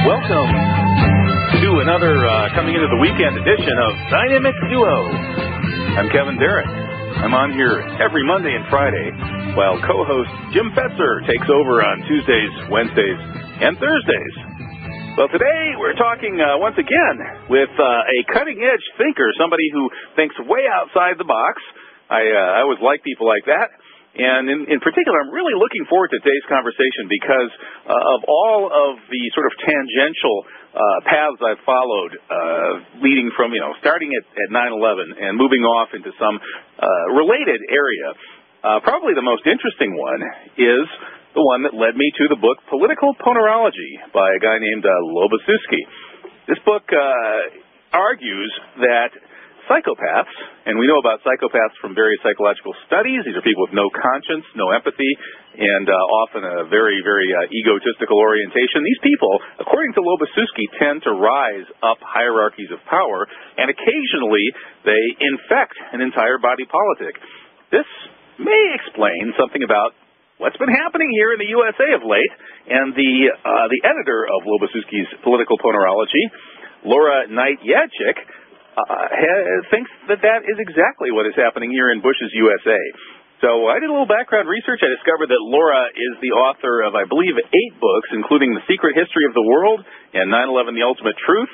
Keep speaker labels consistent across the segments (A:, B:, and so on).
A: Welcome to another coming into the weekend edition of Dynamic Duo. I'm Kevin Barrett. I'm on here every Monday and Friday, while co-host Jim Fetzer takes over on Tuesdays, Wednesdays, and Thursdays. Well, today we're talking once again with a cutting-edge thinker, somebody who thinks way outside the box. I always like people like that. And in particular, I'm really looking forward to today's conversation because of all of the sort of tangential paths I've followed, leading from, starting at 9/11 and moving off into some related area. Probably the most interesting one is the one that led me to the book Political Ponerology by a guy named Lobaczewski. This book argues that psychopaths, and we know about psychopaths from various psychological studies. These are people with no conscience, no empathy, and often a very, very egotistical orientation. These people, according to Lobaczewski, tend to rise up hierarchies of power, and occasionally they infect an entire body politic. This may explain something about what's been happening here in the USA of late, and the editor of Lobaczewski's Political Ponerology, Laura Knight-Jadczyk, thinks that is exactly what is happening here in Bush's USA. So I did a little background research. I discovered that Laura is the author of, I believe, 8 books, including The Secret History of the World and 9/11, The Ultimate Truth.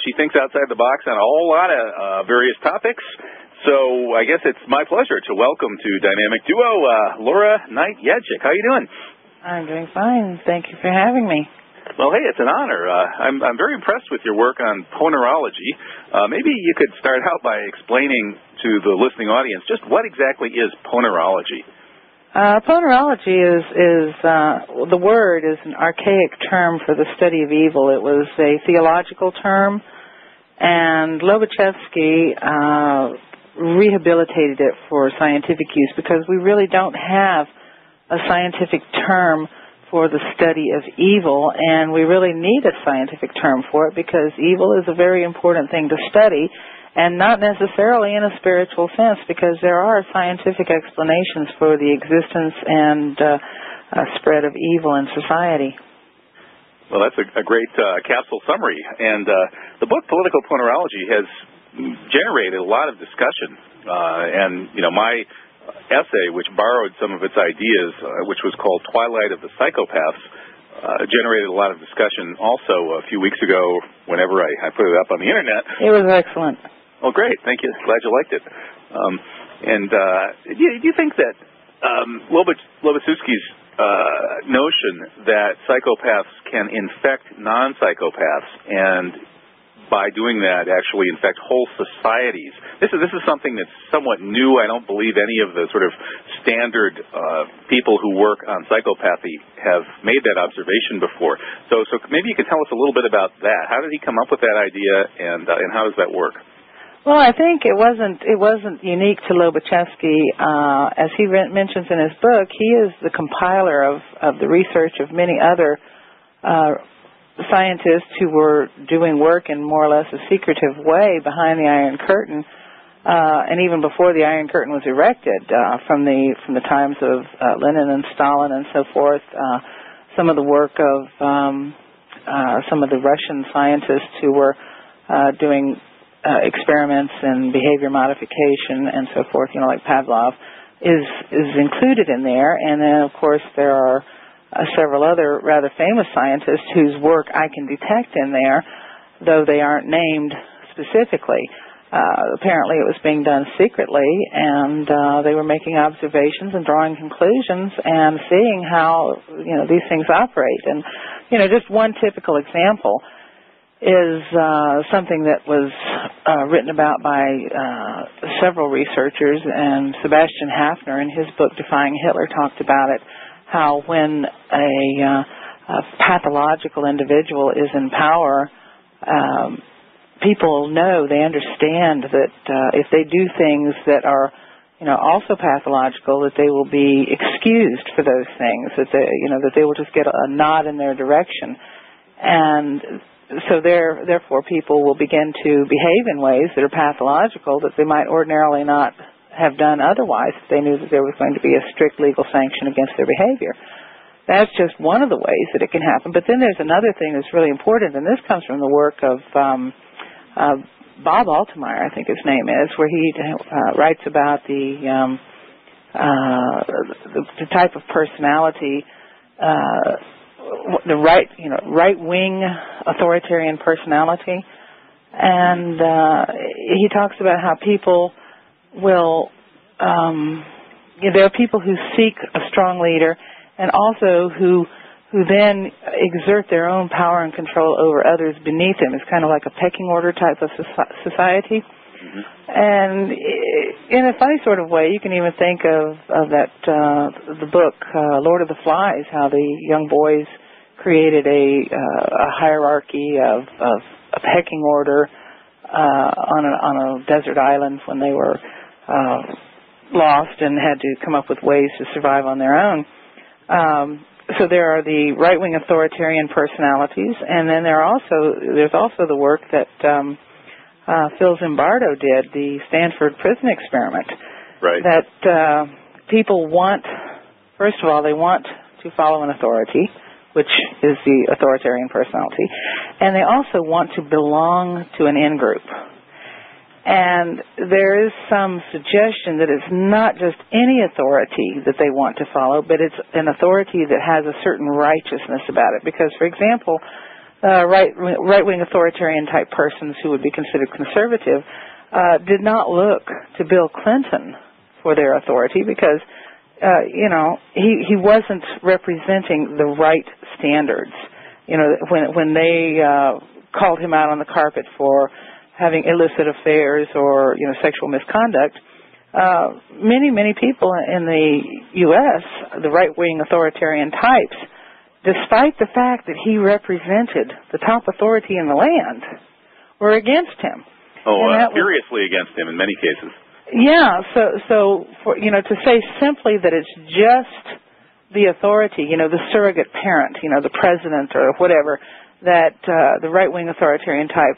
A: She thinks outside the box on a whole lot of various topics. So I guess it's my pleasure to welcome to Dynamic Duo, Laura Knight-Jadczyk. How are you doing?
B: I'm doing fine. Thank you for having me.
A: Well, hey, it's an honor. I'm very impressed with your work on ponerology. Maybe you could start out by explaining to the listening audience just what exactly is ponerology.
B: Ponerology is the word is an archaic term for the study of evil. It was a theological term, and Lobaczewski rehabilitated it for scientific use because we really don't have a scientific term for the study of evil, and we really need a scientific term for it because evil is a very important thing to study, and not necessarily in a spiritual sense, because there are scientific explanations for the existence and spread of evil in society.
A: Well, that's a great capsule summary, and the book Political Ponerology has generated a lot of discussion, and my essay, which borrowed some of its ideas, which was called Twilight of the Psychopaths, generated a lot of discussion also a few weeks ago whenever I put it up on the Internet.
B: It was excellent.
A: Oh, great. Thank you. Glad you liked it. Do you think that Lobaczewski's notion that psychopaths can infect non-psychopaths and by doing that actually infect whole societies. This is something that's somewhat new. I don't believe any of the sort of standard people who work on psychopathy have made that observation before. So maybe you could tell us a little bit about that. How did he come up with that idea, and how does that work?
B: Well, I think it wasn't unique to Lobaczewski. As he mentions in his book, he is the compiler of the research of many other scientists who were doing work in more or less a secretive way behind the Iron Curtain, and even before the Iron Curtain was erected, from the times of Lenin and Stalin and so forth. Some of the work of some of the Russian scientists who were doing experiments in behavior modification and so forth, like Pavlov, is included in there. And then, of course, there are several other rather famous scientists whose work I can detect in there, though they aren't named specifically. Apparently it was being done secretly, and they were making observations and drawing conclusions and seeing how, these things operate. And, just one typical example is something that was written about by several researchers, and Sebastian Hafner in his book Defying Hitler talked about it, how when a pathological individual is in power, people know, they understand that if they do things that are, also pathological, that they will be excused for those things, that they will just get a nod in their direction. And so therefore people will begin to behave in ways that are pathological that they might ordinarily not have done otherwise if they knew that there was going to be a strict legal sanction against their behavior. that's just one of the ways that it can happen. But then there's another thing that's really important, and this comes from the work of Bob Altemeyer, I think his name is, where he writes about the type of personality, the right-wing authoritarian personality, and he talks about how people will, there are people who seek a strong leader, and also who then exert their own power and control over others beneath them. It's kind of like a pecking order type of society. Mm-hmm. And in a funny sort of way, you can even think of that the book Lord of the Flies, how the young boys created a hierarchy of a pecking order on a desert island when they were lost and had to come up with ways to survive on their own. So there are the right-wing authoritarian personalities, and then there's also the work that Phil Zimbardo did, the Stanford prison experiment.
A: Right.
B: That people want, first of all, they want to follow an authority, which is the authoritarian personality, and they also want to belong to an in-group. And there is some suggestion that it's not just any authority that they want to follow, but it's an authority that has a certain righteousness about it. Because, for example, right-wing authoritarian type persons who would be considered conservative did not look to Bill Clinton for their authority because, he wasn't representing the right standards. When they called him out on the carpet for having illicit affairs or, sexual misconduct, many people in the U.S., the right-wing authoritarian types, despite the fact that he represented the top authority in the land, were against him.
A: Furiously against him in many cases.
B: Yeah, so for, to say simply that it's just the authority, the surrogate parent, the president or whatever, that the right-wing authoritarian type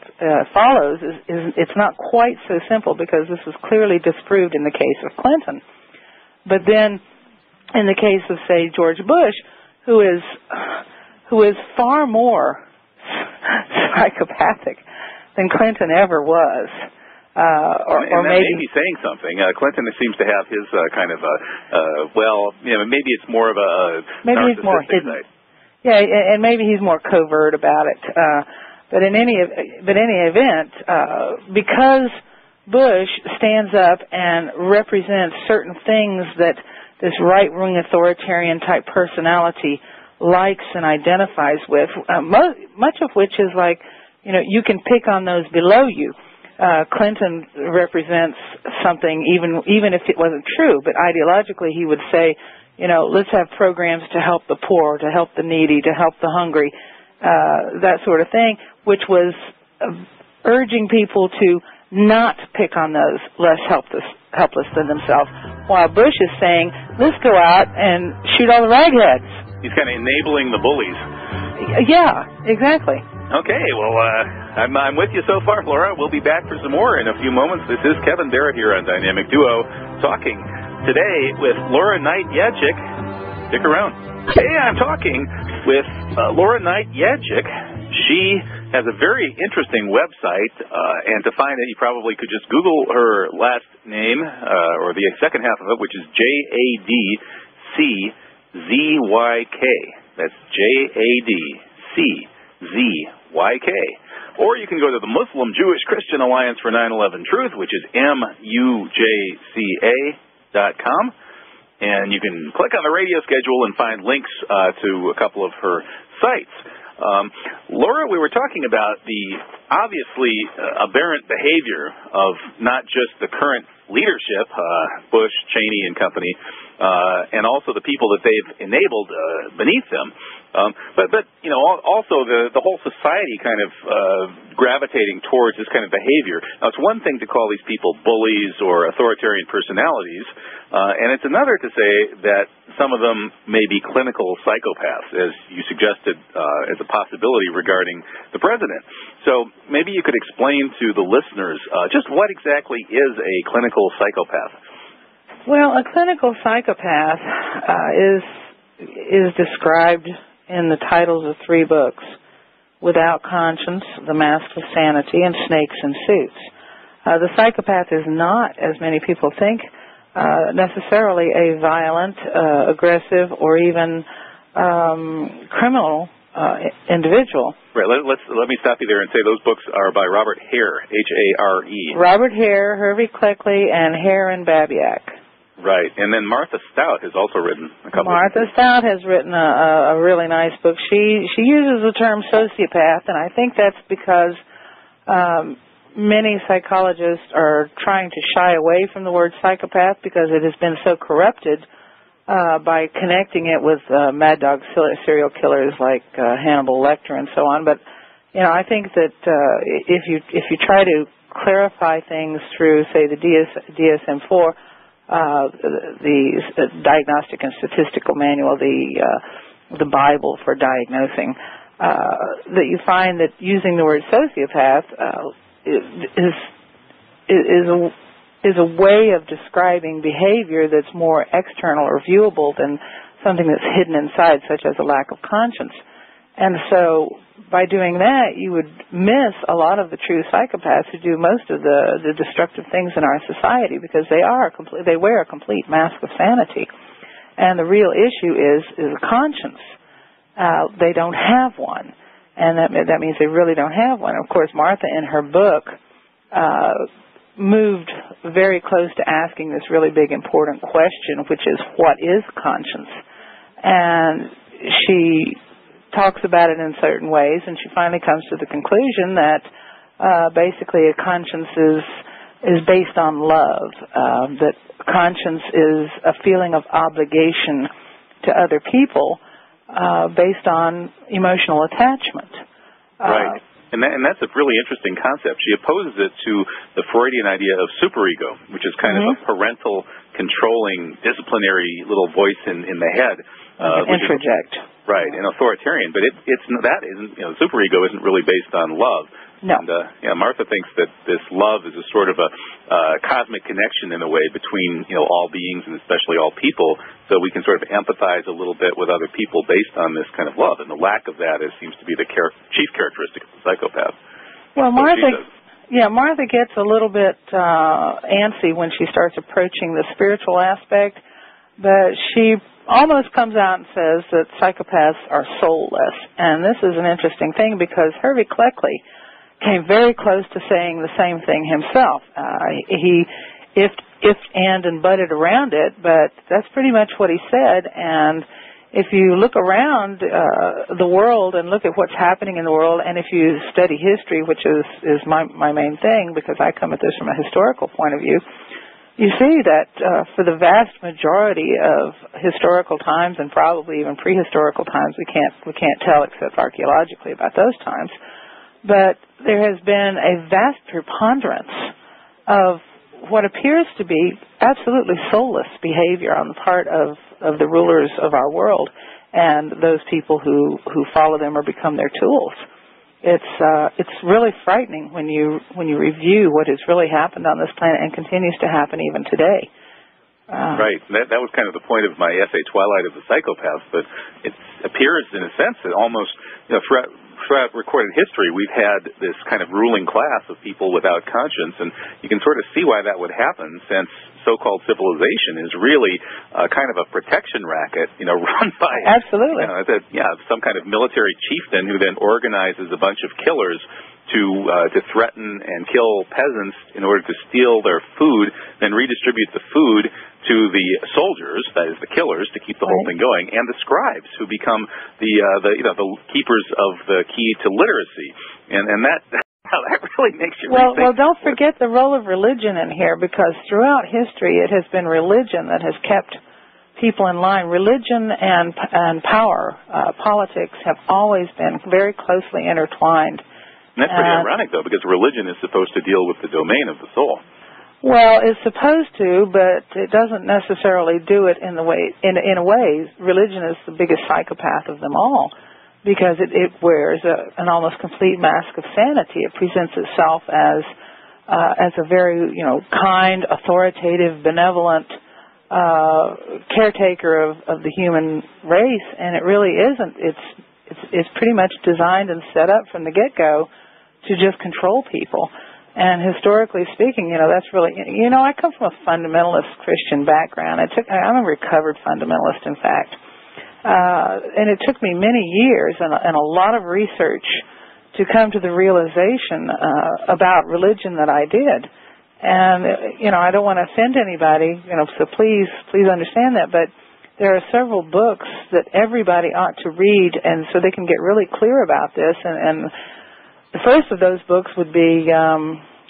B: follows, it's not quite so simple because this is clearly disproved in the case of Clinton. But then in the case of, say, George Bush, who is far more psychopathic than Clinton ever was.
A: Or maybe may be saying something. Clinton seems to have his kind of maybe it's more of a
B: maybe he's more hidden. Side. Yeah, and maybe he's more covert about it. But in any event, because Bush stands up and represents certain things that this right-wing authoritarian type personality likes and identifies with, much of which is like, you can pick on those below you. Clinton represents something, even if it wasn't true, but ideologically he would say, let's have programs to help the poor, to help the needy, to help the hungry, that sort of thing, which was urging people to not pick on those less helpless than themselves, while Bush is saying, let's go out and shoot all the ragheads.
A: He's kind of enabling the bullies.
B: Yeah, exactly.
A: Okay, well, I'm with you so far, Laura. We'll be back for some more in a few moments. This is Kevin Barrett here on Dynamic Duo, talking today with Laura Knight-Jadczyk. Stick around. Today I'm talking with Laura Knight-Jadczyk. She has a very interesting website, and to find it, you probably could just Google her last name, or the second half of it, which is Jadczyk. That's Jadczyk. Or you can go to the Muslim Jewish Christian Alliance for 9/11 Truth, which is MUJCA.com. And you can click on the radio schedule and find links to a couple of her sites. Laura, we were talking about the obviously aberrant behavior of not just the current leadership, Bush, Cheney and company, and also the people that they've enabled beneath them. But also the whole society kind of gravitating towards this kind of behavior. Now, it's one thing to call these people bullies or authoritarian personalities, and it's another to say that some of them may be clinical psychopaths, as you suggested as a possibility regarding the president. So maybe you could explain to the listeners just what exactly is a clinical psychopath.
B: Well, a clinical psychopath is described in the titles of 3 books: Without Conscience, The Mask of Sanity, and Snakes in Suits. The psychopath is not, as many people think, necessarily a violent, aggressive, or even criminal individual.
A: Right. Let me stop you there and say those books are by Robert Hare, H-A-R-E.
B: Robert Hare, Hervey Cleckley, and Hare and Babiak.
A: Right. And then Martha Stout has also written a couple
B: Martha Stout has written a really nice book. She uses the term sociopath, and I think that's because many psychologists are trying to shy away from the word psychopath because it has been so corrupted by connecting it with mad dog serial killers like Hannibal Lecter and so on. But I think that if you try to clarify things through, say, the DSM-4, the Diagnostic and Statistical Manual, the Bible for diagnosing, that you find that using the word sociopath is a way of describing behavior that's more external or viewable than something that's hidden inside, such as a lack of conscience. And so by doing that, you would miss a lot of the true psychopaths who do most of the destructive things in our society, because they wear a complete mask of sanity. And the real issue is conscience. They don't have one. And that means they really don't have one. Of course, Martha, in her book, moved very close to asking this really big, important question, which is, what is conscience? And she talks about it in certain ways, and she finally comes to the conclusion that basically a conscience is based on love, that conscience is a feeling of obligation to other people based on emotional attachment.
A: Right. And that's a really interesting concept. She opposes it to the Freudian idea of superego, which is kind of a parental, controlling, disciplinary little voice in the head.
B: Introject.
A: Right, and authoritarian. But that isn't, superego isn't really based on love.
B: No.
A: And Martha thinks that this love is a sort of a cosmic connection in a way between all beings and especially all people, so we can sort of empathize a little bit with other people based on this kind of love. And the lack of that seems to be the chief characteristic of the psychopath.
B: Well, Martha gets a little bit antsy when she starts approaching the spiritual aspect, but she almost comes out and says that psychopaths are soulless. And this is an interesting thing because Hervey Cleckley came very close to saying the same thing himself. He ifed and butted around it, but that's pretty much what he said. And if you look around the world and look at what's happening in the world, and if you study history, which is my main thing because I come at this from a historical point of view, you see that for the vast majority of historical times, and probably even prehistorical times, we can't tell except archaeologically about those times, but there has been a vast preponderance of what appears to be absolutely soulless behavior on the part of the rulers of our world and those people who follow them or become their tools. It's really frightening when you review what has really happened on this planet and continues to happen even today.
A: Right. That was kind of the point of my essay, Twilight of the Psychopaths, but it appears in a sense that almost throughout recorded history we've had this kind of ruling class of people without conscience, and you can sort of see why that would happen, since so-called civilization is really kind of a protection racket, run by some kind of military chieftain who then organizes a bunch of killers to threaten and kill peasants in order to steal their food, then redistribute the food to the soldiers, that is the killers, to keep the whole thing going, and the scribes, who become the keepers of the key to literacy, and that really makes you rethink.
B: Well, don't forget the role of religion in here, because throughout history it has been religion that has kept people in line. Religion and power, politics, have always been very closely intertwined.
A: And that's pretty ironic, though, because religion is supposed to deal with the domain of the soul.
B: Well, it's supposed to, but it doesn't necessarily do it in a way. Religion is the biggest psychopath of them all, because it wears an almost complete mask of sanity. It presents itself as a very kind, authoritative, benevolent caretaker of the human race, and it really isn't. It's pretty much designed and set up from the get-go to just control people. And historically speaking, that's really, I come from a fundamentalist Christian background. I'm a recovered fundamentalist, in fact. And it took me many years and a lot of research to come to the realization about religion that I did. And, I don't want to offend anybody, so please understand that. But there are several books that everybody ought to read, and so they can get really clear about this. And the first of those books would be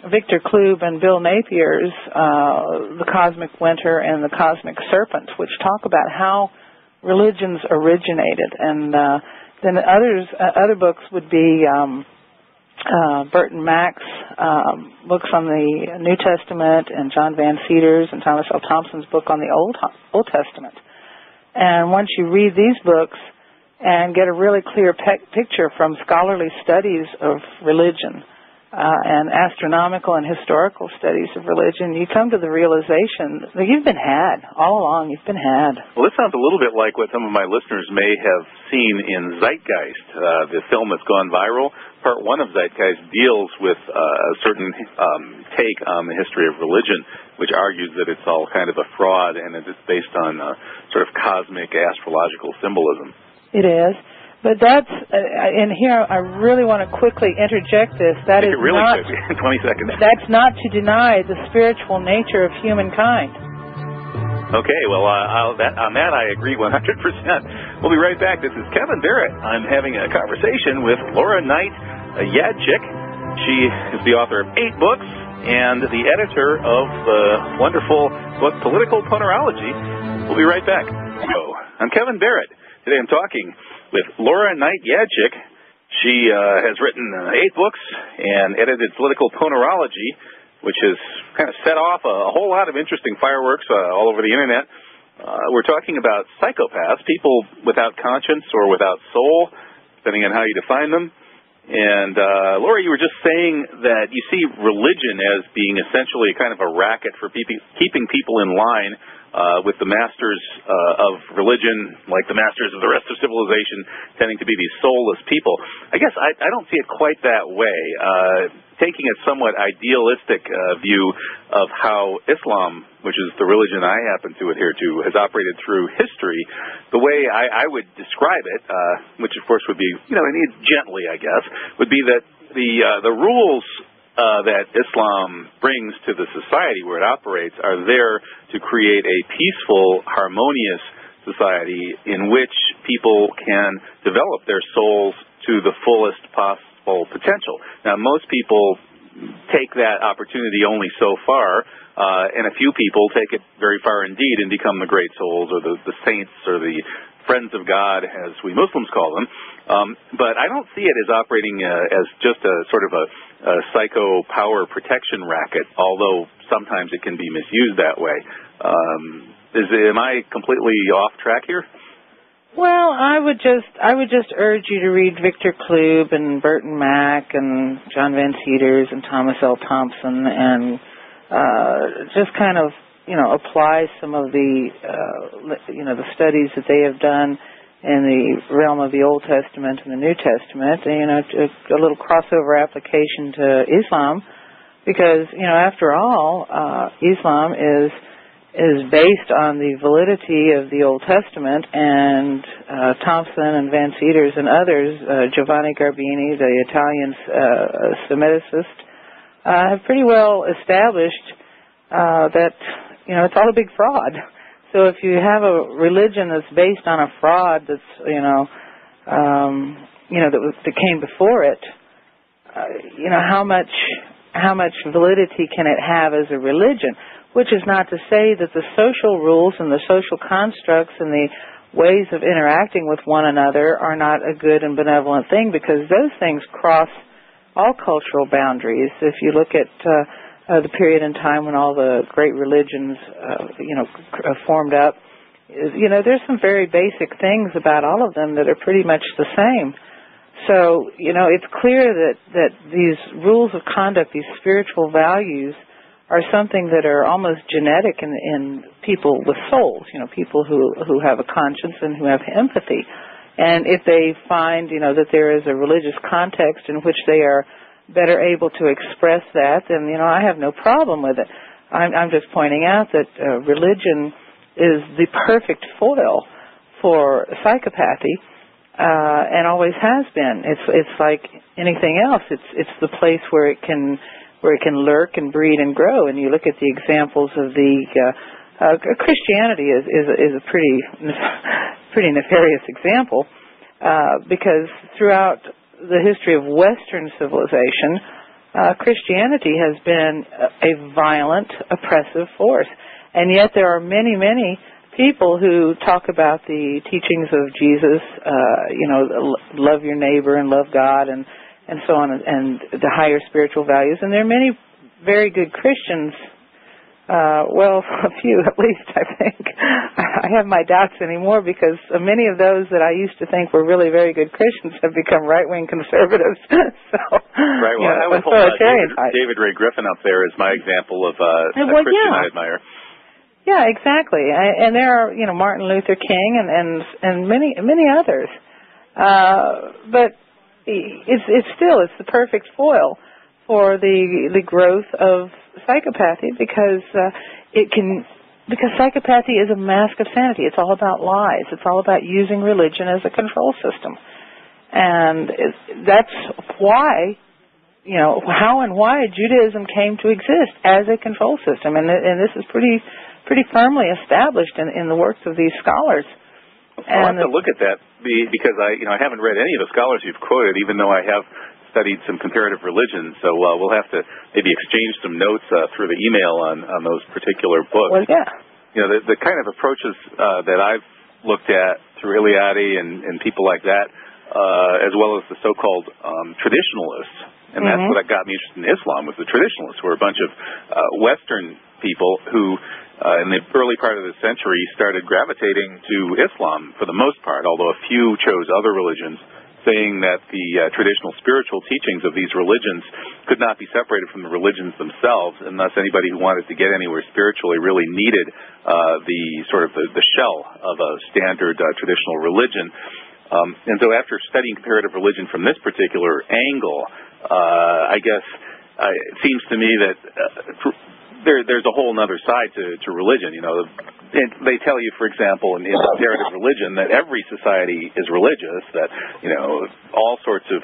B: Victor Klube and Bill Napier's The Cosmic Winter and The Cosmic Serpent, which talk about how religions originated. And then other books would be Burton Mack's books on the New Testament, and John Van Ceder's and Thomas L. Thompson's book on the Old Testament. And once you read these books and get a really clear picture from scholarly studies of religion and astronomical and historical studies of religion, you come to the realization that you've been had. All along, you've been had.
A: Well, this sounds a little bit like what some of my listeners may have seen in Zeitgeist, the film that's gone viral. Part 1 of Zeitgeist deals with a certain take on the history of religion, which argues that it's all kind of a fraud and it's based on sort of cosmic astrological symbolism.
B: It is. But that's, and here I really want to quickly interject this. That is
A: really
B: not,
A: 20 seconds.
B: That's not to deny the spiritual nature of humankind.
A: Okay, well, on that I agree 100%. We'll be right back. This is Kevin Barrett. I'm having a conversation with Laura Knight-Jadczyk. She is the author of 8 books and the editor of the wonderful book Political Ponerology. We'll be right back. I'm Kevin Barrett. Today I'm talking with Laura Knight-Jadczyk. She has written 8 books and edited Political Ponerology, which has kind of set off a whole lot of interesting fireworks all over the Internet. We're talking about psychopaths, people without conscience or without soul, depending on how you define them. And Laura, you were just saying that you see religion as being essentially kind of a racket for keeping people in line with the masters of religion, like the masters of the rest of civilization, tending to be these soulless people. I guess I don't see it quite that way. Taking a somewhat idealistic view of how Islam, which is the religion I happen to adhere to, has operated through history, the way I would describe it, which of course would be, gently, I guess, would be that the rules that Islam brings to the society where it operates are there to create a peaceful, harmonious society in which people can develop their souls to the fullest possible potential. Now, most people take that opportunity only so far, and a few people take it very far indeed and become the great souls or the saints or the friends of God, as we Muslims call them. But I don't see it as operating as just a sort of a psycho power protection racket, although sometimes it can be misused that way. Am I completely off track here?
B: Well, I would just urge you to read Victor Klube and Burton Mack and John Van Ceder's and Thomas L. Thompson, and just kind of apply some of the the studies that they have done in the realm of the Old Testament and the New Testament, a little crossover application to Islam, because after all, Islam is based on the validity of the Old Testament, and Thompson and Van Ceder's and others, Giovanni Garbini, the Italian Semiticist, have pretty well established that it's all a big fraud. So if you have a religion that's based on a fraud that's that came before it, how much validity can it have as a religion? Which is not to say that the social rules and the social constructs and the ways of interacting with one another are not a good and benevolent thing, because those things cross all cultural boundaries. If you look at the period in time when all the great religions, formed up, there's some very basic things about all of them that are pretty much the same. So, it's clear that these rules of conduct, these spiritual values, are something that are almost genetic in people with souls, people who have a conscience and who have empathy. And if they find, that there is a religious context in which they are better able to express that, then, I have no problem with it. I'm just pointing out that religion is the perfect foil for psychopathy, and always has been. It's like anything else. It's the place where it can lurk and breed and grow. And you look at the examples of the Christianity is a pretty nefarious example, because throughout the history of Western civilization, Christianity has been a violent, oppressive force. And yet there are many, many people who talk about the teachings of Jesus, love your neighbor and love God and so on, and the higher spiritual values. And there are many very good Christians, a few at least, I think. I have my doubts anymore, because many of those that I used to think were really very good Christians have become right-wing conservatives.
A: Right, well, I would hold David Ray Griffin up there as my example of a Christian I admire.
B: Yeah, exactly. And there are, Martin Luther King and many others. But it's the perfect foil for the growth of psychopathy, because psychopathy is a mask of sanity. It's all about lies. It's all about using religion as a control system. And that's why, how and why Judaism came to exist as a control system. And this is pretty firmly established in the works of these scholars.
A: I'll have to look at that, because I haven't read any of the scholars you've quoted, even though I have studied some comparative religion. So we'll have to maybe exchange some notes through the email on those particular books.
B: Well, yeah.
A: The kind of approaches that I've looked at through Eliade and people like that, as well as the so-called traditionalists, and that's what got me interested in Islam, was the traditionalists, were a bunch of Western people who, in the early part of the century, started gravitating to Islam for the most part, although a few chose other religions, saying that the traditional spiritual teachings of these religions could not be separated from the religions themselves, and thus anybody who wanted to get anywhere spiritually really needed the shell of a standard traditional religion. And so after studying comparative religion from this particular angle, I guess it seems to me that there's a whole other side to religion. They tell you, for example, in comparative religion, that every society is religious, that, all sorts of,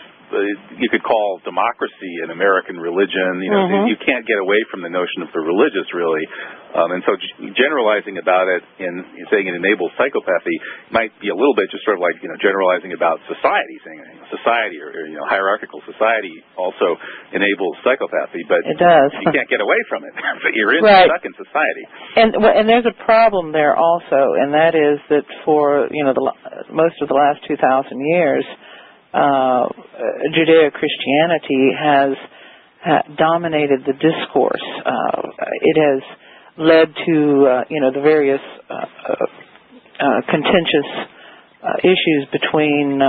A: you could call democracy an American religion. You can't get away from the notion of the religious, really. And so generalizing about it and saying it enables psychopathy might be a little bit just sort of like, generalizing about society, saying society or hierarchical society also enables psychopathy, but
B: it does.
A: You can't get away from it. But you're stuck in society.
B: And there's a problem there also, and that is that for, most of the last 2,000 years, Judeo-Christianity has dominated the discourse. It has led to, the various contentious issues between,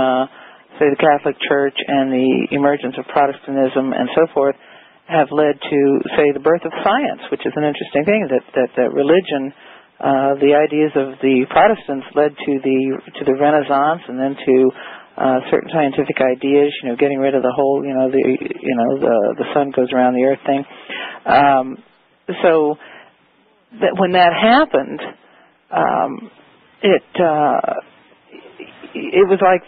B: say, the Catholic Church and the emergence of Protestantism and so forth, have led to, say, the birth of science, which is an interesting thing, that religion, the ideas of the Protestants led to the Renaissance, and then to certain scientific ideas, getting rid of the whole, the sun goes around the earth thing. So that when that happened, it was like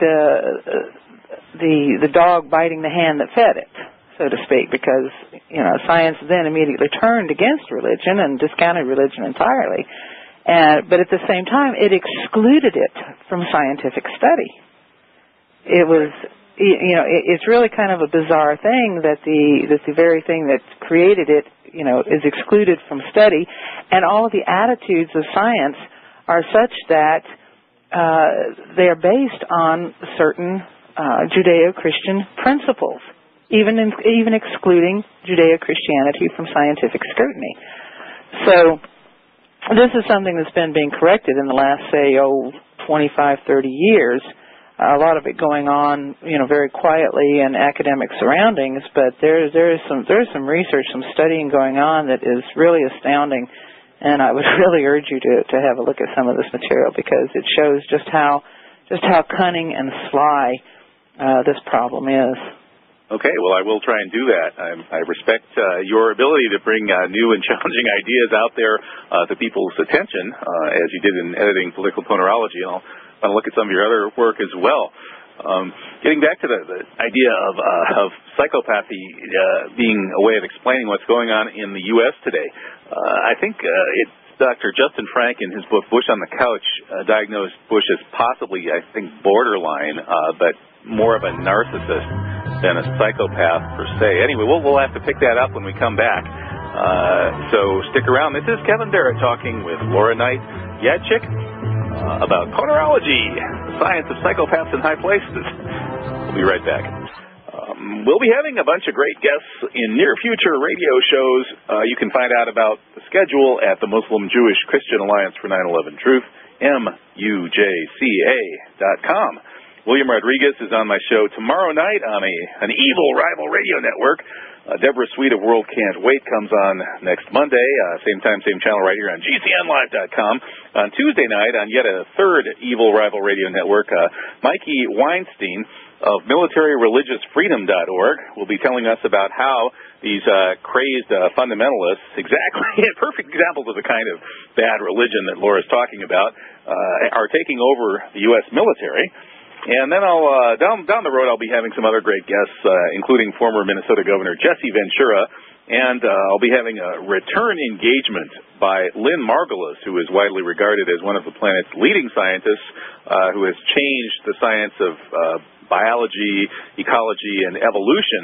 B: the dog biting the hand that fed it, so to speak, because science then immediately turned against religion and discounted religion entirely. But at the same time, it excluded it from scientific study. It was, it's really kind of a bizarre thing that the very thing that created it, is excluded from study, and all of the attitudes of science are such that they are based on certain Judeo-Christian principles, even excluding Judeo-Christianity from scientific scrutiny. So this is something that's been being corrected in the last, say, 25, 30 years. a lot of it going on, very quietly in academic surroundings. But there's some research, some studying going on that is really astounding, and I would really urge you to have a look at some of this material because it shows just how cunning and sly this problem is.
A: Okay, well, I will try and do that. I respect your ability to bring new and challenging ideas out there to people's attention, as you did in editing Political Ponerology, and I'll want to look at some of your other work as well. Getting back to the idea of psychopathy being a way of explaining what's going on in the U.S. today, I think it's Dr. Justin Frank, in his book Bush on the Couch, diagnosed Bush as possibly, I think, borderline, but more of a narcissist than a psychopath per se. Anyway, we'll have to pick that up when we come back. So stick around. This is Kevin Barrett talking with Laura Knight-Jadczyk about ponerology, the science of psychopaths in high places. We'll be right back. We'll be having a bunch of great guests in near future radio shows. You can find out about the schedule at the Muslim Jewish Christian Alliance for 9/11 Truth, MUJCA.com. William Rodriguez is on my show tomorrow night on an evil rival radio network. Deborah Sweet of World Can't Wait comes on next Monday, same time, same channel right here on GCNlive.com. On Tuesday night, on yet a third evil rival radio network, Mikey Weinstein of militaryreligiousfreedom.org will be telling us about how these crazed fundamentalists, exactly perfect examples of the kind of bad religion that Laura's talking about, are taking over the U.S. military. And then down the road, I'll be having some other great guests, including former Minnesota Governor Jesse Ventura, and I'll be having a return engagement by Lynn Margulis, who is widely regarded as one of the planet's leading scientists, who has changed the science of biology, ecology, and evolution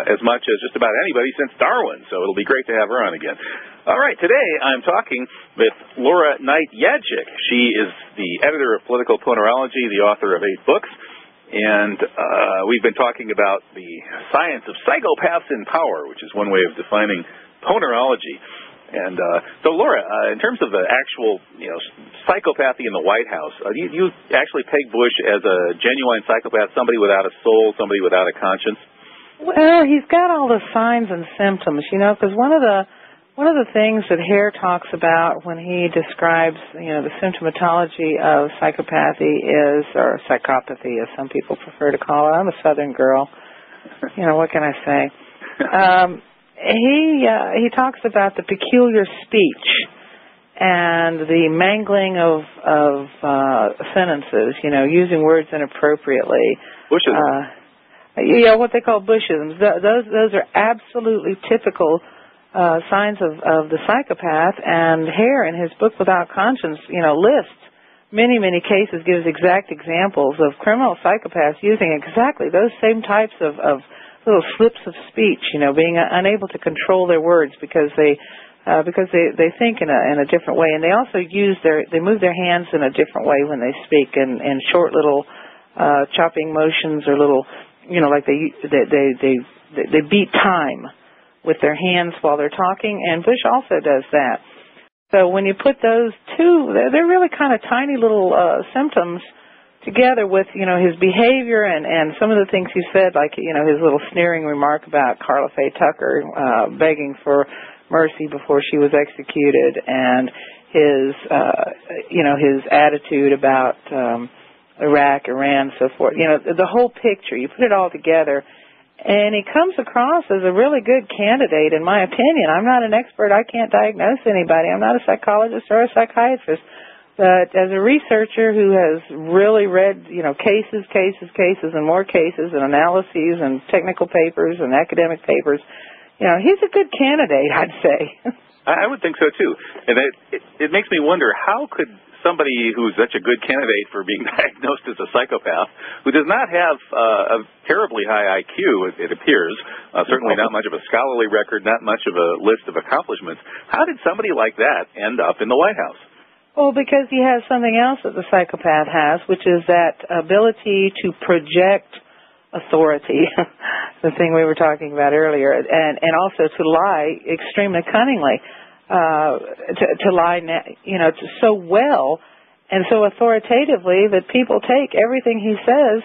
A: as much as just about anybody since Darwin. So it'll be great to have her on again. All right, today I'm talking with Laura Knight-Jadczyk. She is the editor of Political Ponerology, the author of 8 books, and we've been talking about the science of psychopaths in power, which is one way of defining ponerology. And so, Laura, in terms of the actual, psychopathy in the White House, you actually peg Bush as a genuine psychopath, somebody without a soul, somebody without a conscience?
B: Well, he's got all the signs and symptoms, because one of the things that Hare talks about when he describes, the symptomatology of psychopathy or psychopathy, as some people prefer to call it. I'm a Southern girl. What can I say? He talks about the peculiar speech and the mangling of sentences, using words inappropriately.
A: Bushisms.
B: What they call bushisms. Those are absolutely typical signs of the psychopath, and Hare in his book Without Conscience, lists many cases, gives exact examples of criminal psychopaths using exactly those same types of little slips of speech, being unable to control their words because they think in a different way, and they also they move their hands in a different way when they speak, in short little chopping motions, or little, like they beat time with their hands while they're talking, and Bush also does that. So when you put those two, they're really kind of tiny little symptoms together with, his behavior and some of the things he said, like, his little sneering remark about Carla Faye Tucker begging for mercy before she was executed, and his attitude about Iraq, Iran, so forth. The whole picture, you put it all together, and he comes across as a really good candidate, in my opinion. I'm not an expert. I can't diagnose anybody. I'm not a psychologist or a psychiatrist. But as a researcher who has really read, cases, and more cases, and analyses, and technical papers, and academic papers, he's a good candidate, I'd say.
A: I would think so, too. And it makes me wonder, how could somebody who's such a good candidate for being diagnosed as a psychopath, who does not have a terribly high IQ, it appears, certainly not much of a scholarly record, not much of a list of accomplishments, how did somebody like that end up in the White House?
B: Well, because he has something else that the psychopath has, which is that ability to project authority, the thing we were talking about earlier, and also to lie extremely cunningly, to lie, so well so authoritatively that people take everything he says,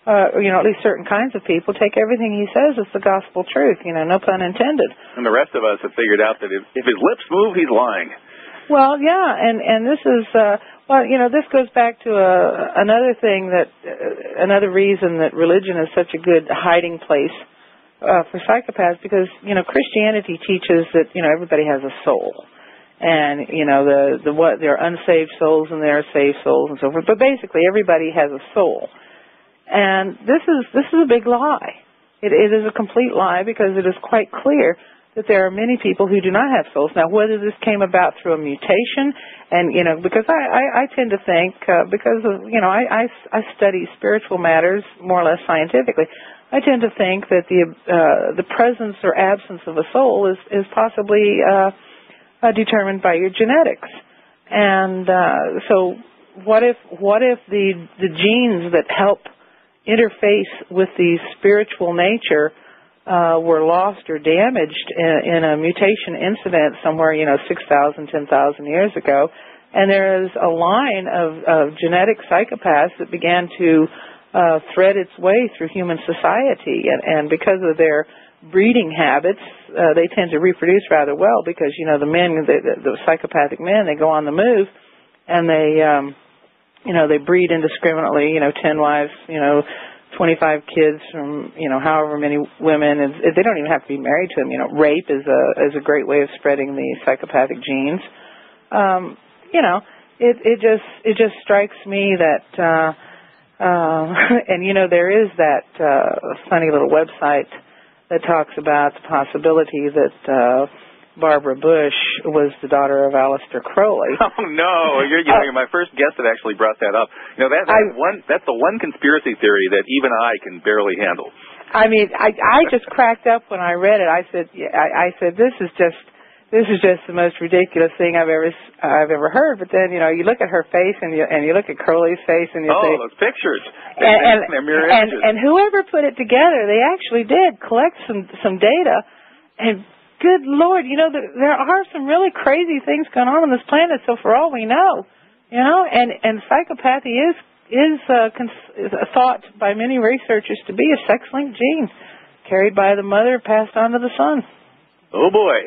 B: at least certain kinds of people take everything he says as the gospel truth, no pun intended.
A: And the rest of us have figured out that if his lips move, he's lying.
B: Well, yeah, and this is, this goes back to another thing another reason that religion is such a good hiding place for psychopaths, because, Christianity teaches that, everybody has a soul. And, there are unsaved souls and there are saved souls and so forth. But basically, everybody has a soul. And this is a big lie. It is a complete lie, because it is quite clear that there are many people who do not have souls. Now, whether this came about through a mutation, and, because I tend to think, because of, I study spiritual matters more or less scientifically, I tend to think that the presence or absence of a soul is possibly determined by your genetics. And so what if the genes that help interface with the spiritual nature were lost or damaged in a mutation incident somewhere, 6,000, 10,000 years ago, and there is a line of genetic psychopaths that began to thread its way through human society, and because of their breeding habits, they tend to reproduce rather well, because, the men, the psychopathic men, they go on the move, and they breed indiscriminately, 10 wives, 25 kids from, however many women, and they don't even have to be married to them. Rape is a great way of spreading the psychopathic genes. It just strikes me that, and there is that funny little website that talks about the possibility that Barbara Bush was the daughter of Aleister Crowley.
A: Oh no! You're my first guest that actually brought that up. That's the one conspiracy theory that even I can barely handle.
B: I mean, I just cracked up when I read it. I said this is just the most ridiculous thing I've ever heard. But then you look at her face and you look at Crowley's face and you say,
A: those pictures
B: and whoever put it together, they actually did collect some data. And good Lord, there are some really crazy things going on this planet. So for all we know, and psychopathy is thought by many researchers to be a sex-linked gene carried by the mother, passed on to the son.
A: Oh boy,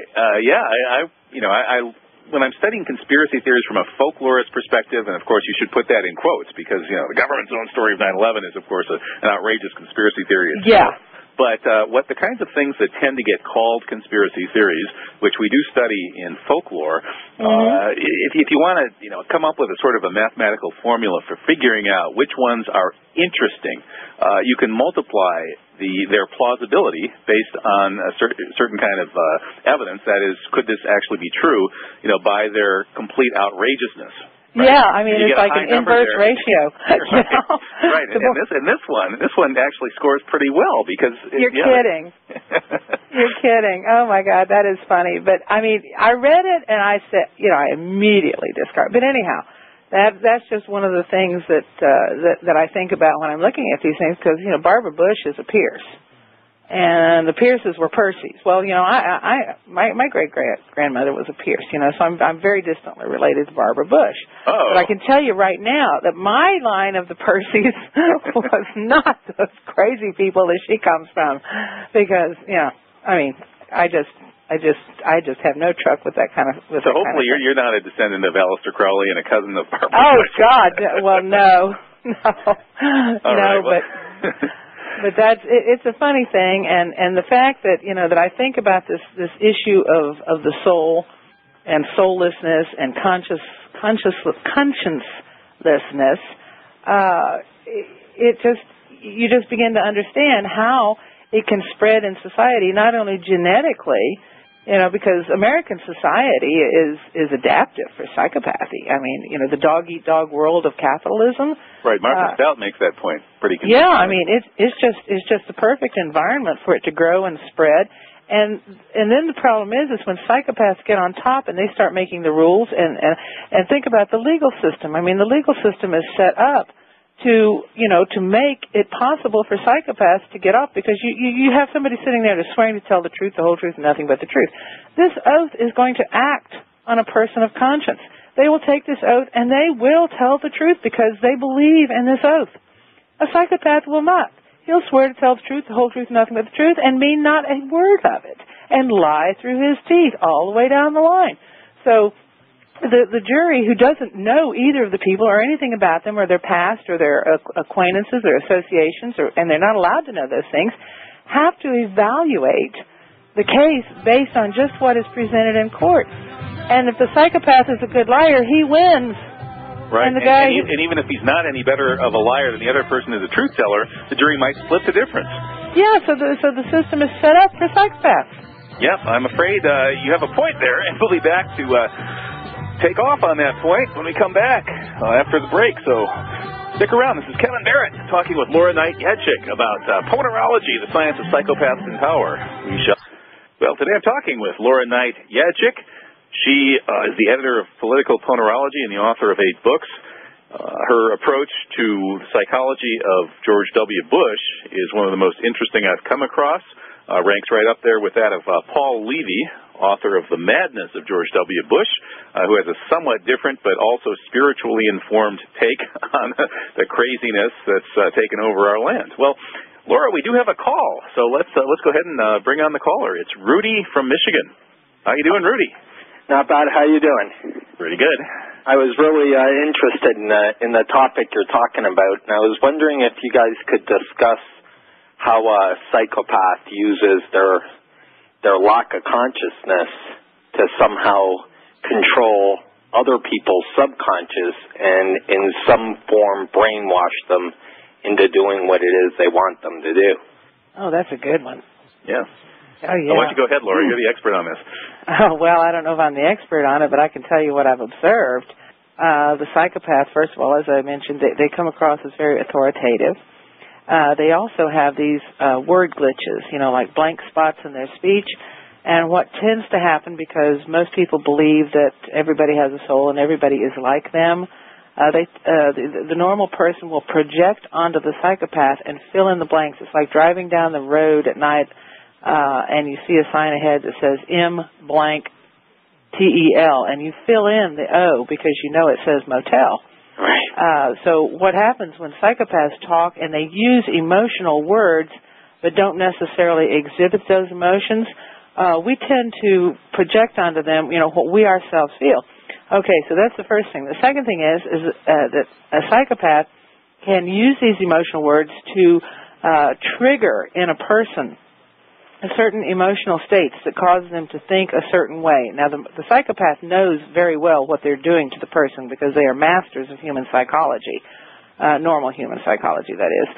A: when I'm studying conspiracy theories from a folklorist perspective, and of course you should put that in quotes, because the government's own story of 9/11 is of course an outrageous conspiracy theory itself.
B: Yeah.
A: But what the kinds of things that tend to get called conspiracy theories, which we do study in folklore, if you want to come up with a sort of a mathematical formula for figuring out which ones are interesting, you can multiply their plausibility based on a certain kind of evidence. That is, could this actually be true? by their complete outrageousness. Right?
B: Yeah, I mean, it's like an inverse ratio.
A: Right, and this one actually scores pretty well, because...
B: You're kidding. You're kidding. Oh, my God, that is funny. But, I mean, I read it, and I said, I immediately discarded. But anyhow, that's just one of the things that I think about when I'm looking at these things, because, Barbara Bush is a Pierce. And the Pierces were Percys. Well, my great-grandmother was a Pierce, so I'm very distantly related to Barbara Bush.
A: Oh.
B: But I can tell you right now that my line of the Percys was not those crazy people that she comes from, because, I mean, I just have no truck with that kind of.
A: So hopefully you're not a descendant of Aleister Crowley and a cousin of Barbara Bush.
B: God, well, no.
A: All right, well.
B: But it's a funny thing, and the fact that that I think about this issue of the soul and soullessness and consciencelessness, you just begin to understand how it can spread in society, not only genetically, because American society is adaptive for psychopathy. I mean, the dog-eat-dog world of capitalism.
A: Right, Martha Stout makes that point pretty consistently.
B: Yeah, I mean, it's just the perfect environment for it to grow and spread. And then the problem is when psychopaths get on top and they start making the rules and think about the legal system. I mean, the legal system is set up to make it possible for psychopaths to get off, because you have somebody sitting there that's swearing to tell the truth, the whole truth, and nothing but the truth. This oath is going to act on a person of conscience. they will take this oath and they will tell the truth because they believe in this oath. A psychopath will not. He'll swear to tell the truth, the whole truth, nothing but the truth, and mean not a word of it, and lie through his teeth all the way down the line. So the jury, who doesn't know either of the people or anything about them or their past or their acquaintances or associations, and they're not allowed to know those things, have to evaluate the case based on just what is presented in court. And if the psychopath is a good liar, he wins.
A: Right,
B: and
A: even if he's not any better of a liar than the other person is a truth teller, the jury might split the difference.
B: Yeah, so the system is set up for psychopaths.
A: Yep, I'm afraid you have a point there, and we'll be back to take off on that point when we come back after the break. So stick around. This is Kevin Barrett talking with Laura Knight-Jadczyk about ponerology, the science of psychopaths in power. Well, today I'm talking with Laura Knight-Jadczyk. She is the editor of Political Ponerology and the author of 8 books. Her approach to the psychology of George W. Bush is one of the most interesting I've come across. Ranks right up there with that of Paul Levy, author of The Madness of George W. Bush, who has a somewhat different but also spiritually informed take on the craziness that's taken over our land. Well, Laura, we do have a call, so let's go ahead and bring on the caller. It's Rudy from Michigan. How you doing, Rudy?
C: Not bad. How you doing?
A: Pretty good.
C: I was really interested in the topic you're talking about, and I was wondering if you guys could discuss how a psychopath uses their lack of consciousness to somehow control other people's subconscious and in some form brainwash them into doing what it is they want them to do.
B: Oh, that's a good one.
A: Yeah.
B: Oh, yeah.
A: Why don't you go ahead, Laura? You're the expert on this.
B: Oh, well, I don't know if I'm the expert on it, but I can tell you what I've observed. The psychopath, first of all, as I mentioned, they come across as very authoritative. They also have these word glitches, like blank spots in their speech. And what tends to happen, because most people believe that everybody has a soul and everybody is like them, the normal person will project onto the psychopath and fill in the blanks. It's like driving down the road at night and you see a sign ahead that says M blank T-E-L, and you fill in the O because you know it says motel.
C: Right.
B: So what happens when psychopaths talk and they use emotional words but don't necessarily exhibit those emotions, we tend to project onto them, what we ourselves feel. Okay, so that's the first thing. The second thing is that a psychopath can use these emotional words to trigger in a person certain emotional states that cause them to think a certain way. Now, the psychopath knows very well what they're doing to the person because they are masters of human psychology, normal human psychology, that is.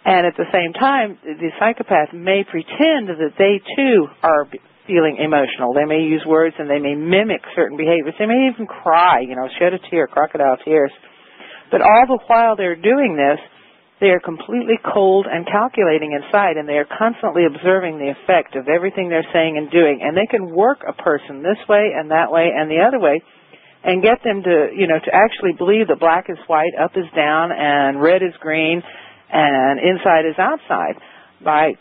B: And at the same time, the psychopath may pretend that they, too, are feeling emotional. They may use words and they may mimic certain behaviors. They may even cry, shed a tear, crocodile tears. But all the while they're doing this, they are completely cold and calculating inside, and they are constantly observing the effect of everything they're saying and doing. And they can work a person this way and that way and the other way and get them to, to actually believe that black is white, up is down, and red is green, and inside is outside by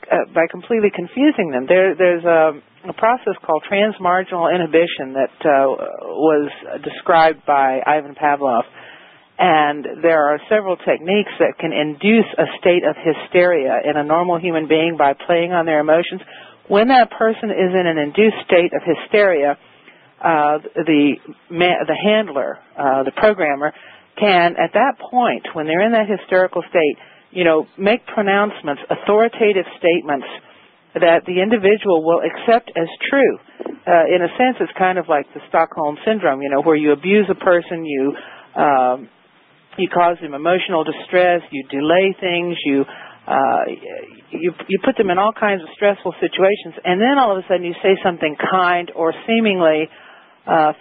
B: completely confusing them. There's a process called transmarginal inhibition that was described by Ivan Pavlov. And there are several techniques that can induce a state of hysteria in a normal human being by playing on their emotions. When that person is in an induced state of hysteria, the handler, the programmer, can, at that point, when they're in that hysterical state, make pronouncements, authoritative statements that the individual will accept as true. In a sense, it's kind of like the Stockholm Syndrome, where you abuse a person, you cause them emotional distress, you delay things, you put them in all kinds of stressful situations, and then all of a sudden you say something kind or seemingly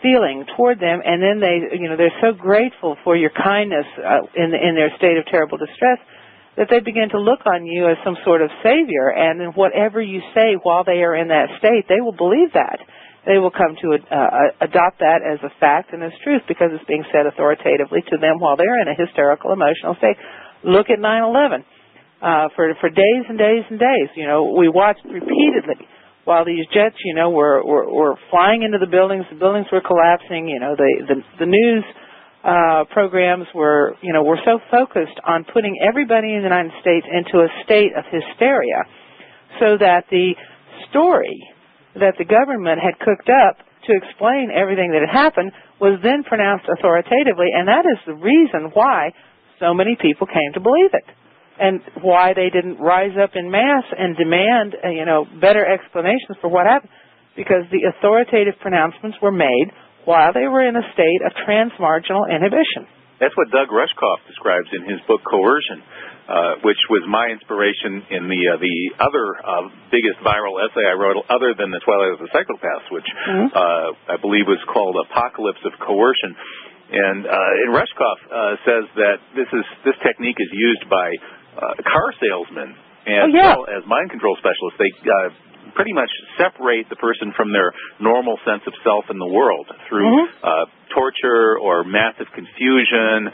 B: feeling toward them, and then they're so grateful for your kindness in their state of terrible distress that they begin to look on you as some sort of savior, and then whatever you say while they are in that state, they will believe that. They will come to adopt that as a fact and as truth because it's being said authoritatively to them while they're in a hysterical emotional state. Look at 9/11. For days and days and days, we watched repeatedly while these jets, were flying into the buildings were collapsing. The news programs were so focused on putting everybody in the United States into a state of hysteria, so that the story that the government had cooked up to explain everything that had happened was then pronounced authoritatively, and that is the reason why so many people came to believe it, and why they didn't rise up in mass and demand, better explanations for what happened, because the authoritative pronouncements were made while they were in a state of transmarginal inhibition.
A: That's what Doug Rushkoff describes in his book Coercion, which was my inspiration in the other biggest viral essay I wrote, other than The Twilight of the Psychopaths, which I believe was called Apocalypse of Coercion. And Rushkoff says that this technique is used by car salesmen as well as mind control specialists. They pretty much separate the person from their normal sense of self in the world through torture or massive confusion,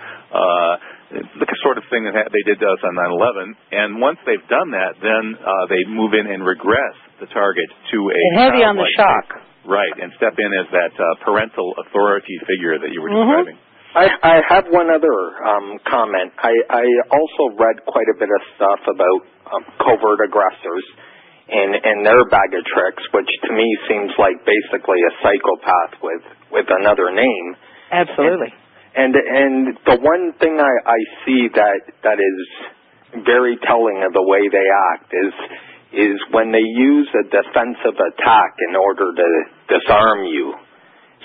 A: the sort of thing that they did to us on 9/11. And once they've done that, then they move in and regress the target to a
B: heavy on the shock.
A: Right, and step in as that parental authority figure that you were describing.
C: I have one other comment. I also read quite a bit of stuff about covert aggressors and their bag of tricks, which to me seems like basically a psychopath with another name.
B: Absolutely.
C: And the one thing I see that is very telling of the way they act is when they use a defensive attack in order to disarm you,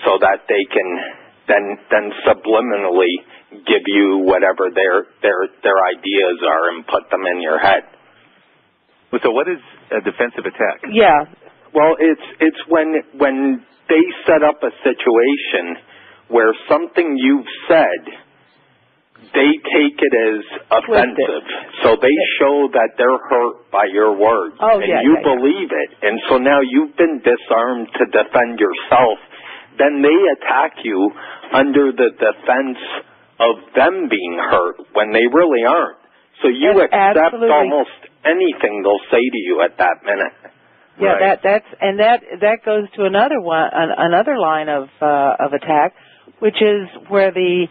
C: so that they can then subliminally give you whatever their ideas are and put them in your head.
A: So what is a defensive attack?
B: Yeah.
C: Well, it's when they set up a situation where something you've said, they take it as offensive. So they show that they're hurt by your words. And you believe it. And so now you've been disarmed to defend yourself. Then they attack you under the defense of them being hurt when they really aren't. So you accept almost anything they'll say to you at that minute.
B: Yeah, right. that goes to another line of attack, which is where the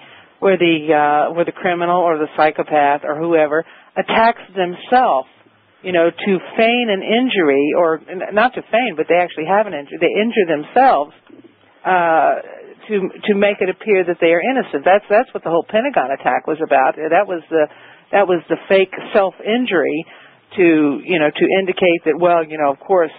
B: criminal or the psychopath or whoever attacks themselves, to feign an injury, or not to feign, but they actually have an injury. They injure themselves to make it appear that they are innocent. That's what the whole Pentagon attack was about. That was the fake self-injury to indicate that, of course,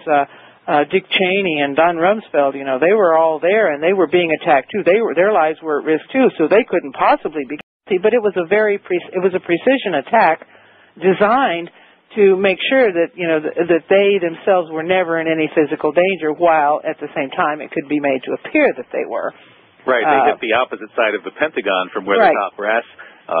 B: Dick Cheney and Don Rumsfeld, they were all there and they were being attacked too. Their lives were at risk too, so they couldn't possibly be guilty. But it was a precision attack designed to make sure that that they themselves were never in any physical danger, while at the same time it could be made to appear that they were.
A: Right. They hit the opposite side of the Pentagon from where the top brass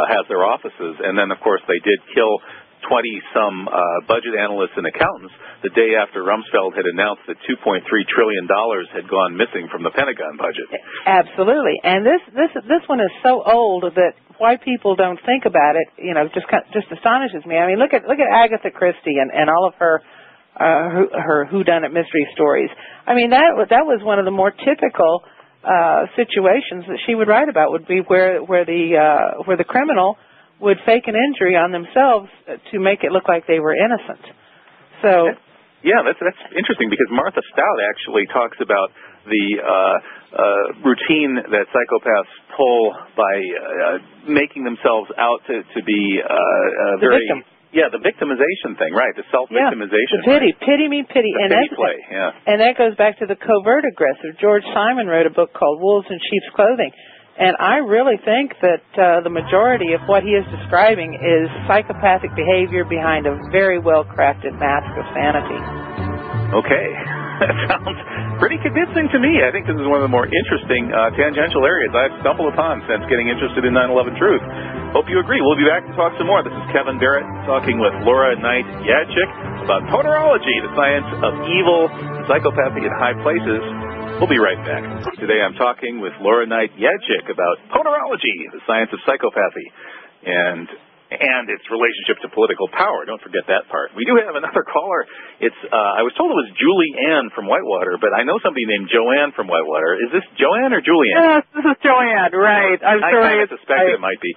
A: has their offices, and then of course they did kill 20-some budget analysts and accountants the day after Rumsfeld had announced that $2.3 trillion had gone missing from the Pentagon budget.
B: Absolutely, and this one is so old that why people don't think about it, just astonishes me. I mean, look at Agatha Christie and all of her whodunit mystery stories. I mean, that was one of the more typical situations that she would write about, would be where the criminal would fake an injury on themselves to make it look like they were innocent. So,
A: yeah, that's interesting, because Martha Stout actually talks about the routine that psychopaths pull by making themselves out to be
B: the victim.
A: Yeah, the victimization thing, right? The self-victimization.
B: Yeah, pity me, pity.
A: And pity play. Yeah.
B: And that goes back to the covert aggressor. George Simon wrote a book called Wolves in Sheep's Clothing. And I really think that the majority of what he is describing is psychopathic behavior behind a very well-crafted mask of sanity.
A: Okay. That sounds pretty convincing to me. I think this is one of the more interesting tangential areas I've stumbled upon since getting interested in 9/11 Truth. Hope you agree. We'll be back to talk some more. This is Kevin Barrett talking with Laura Knight-Jadczyk about ponerology, the science of evil and psychopathy in high places. We'll be right back. Today I'm talking with Laura Knight-Jadczyk about ponerology, the science of psychopathy. And and its relationship to political power. Don't forget that part. We do have another caller. It's I was told it was Julie Ann from Whitewater, but I know somebody named Joanne from Whitewater. Is this Joanne or Julianne?
B: Yes, this is Joanne, right. I'm sorry.
A: I kind of suspected it might be.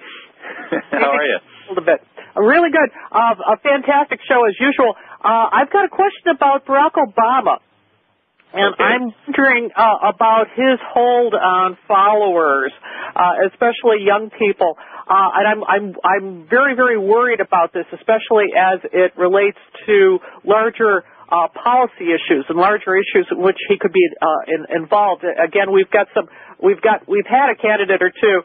A: How are you?
D: A little bit. Really good. A fantastic show as usual. I've got a question about Barack Obama. And okay. I'm wondering about his hold on followers, especially young people. And I'm very, very worried about this, especially as it relates to larger policy issues and larger issues in which he could be involved. Again, we've had a candidate or two.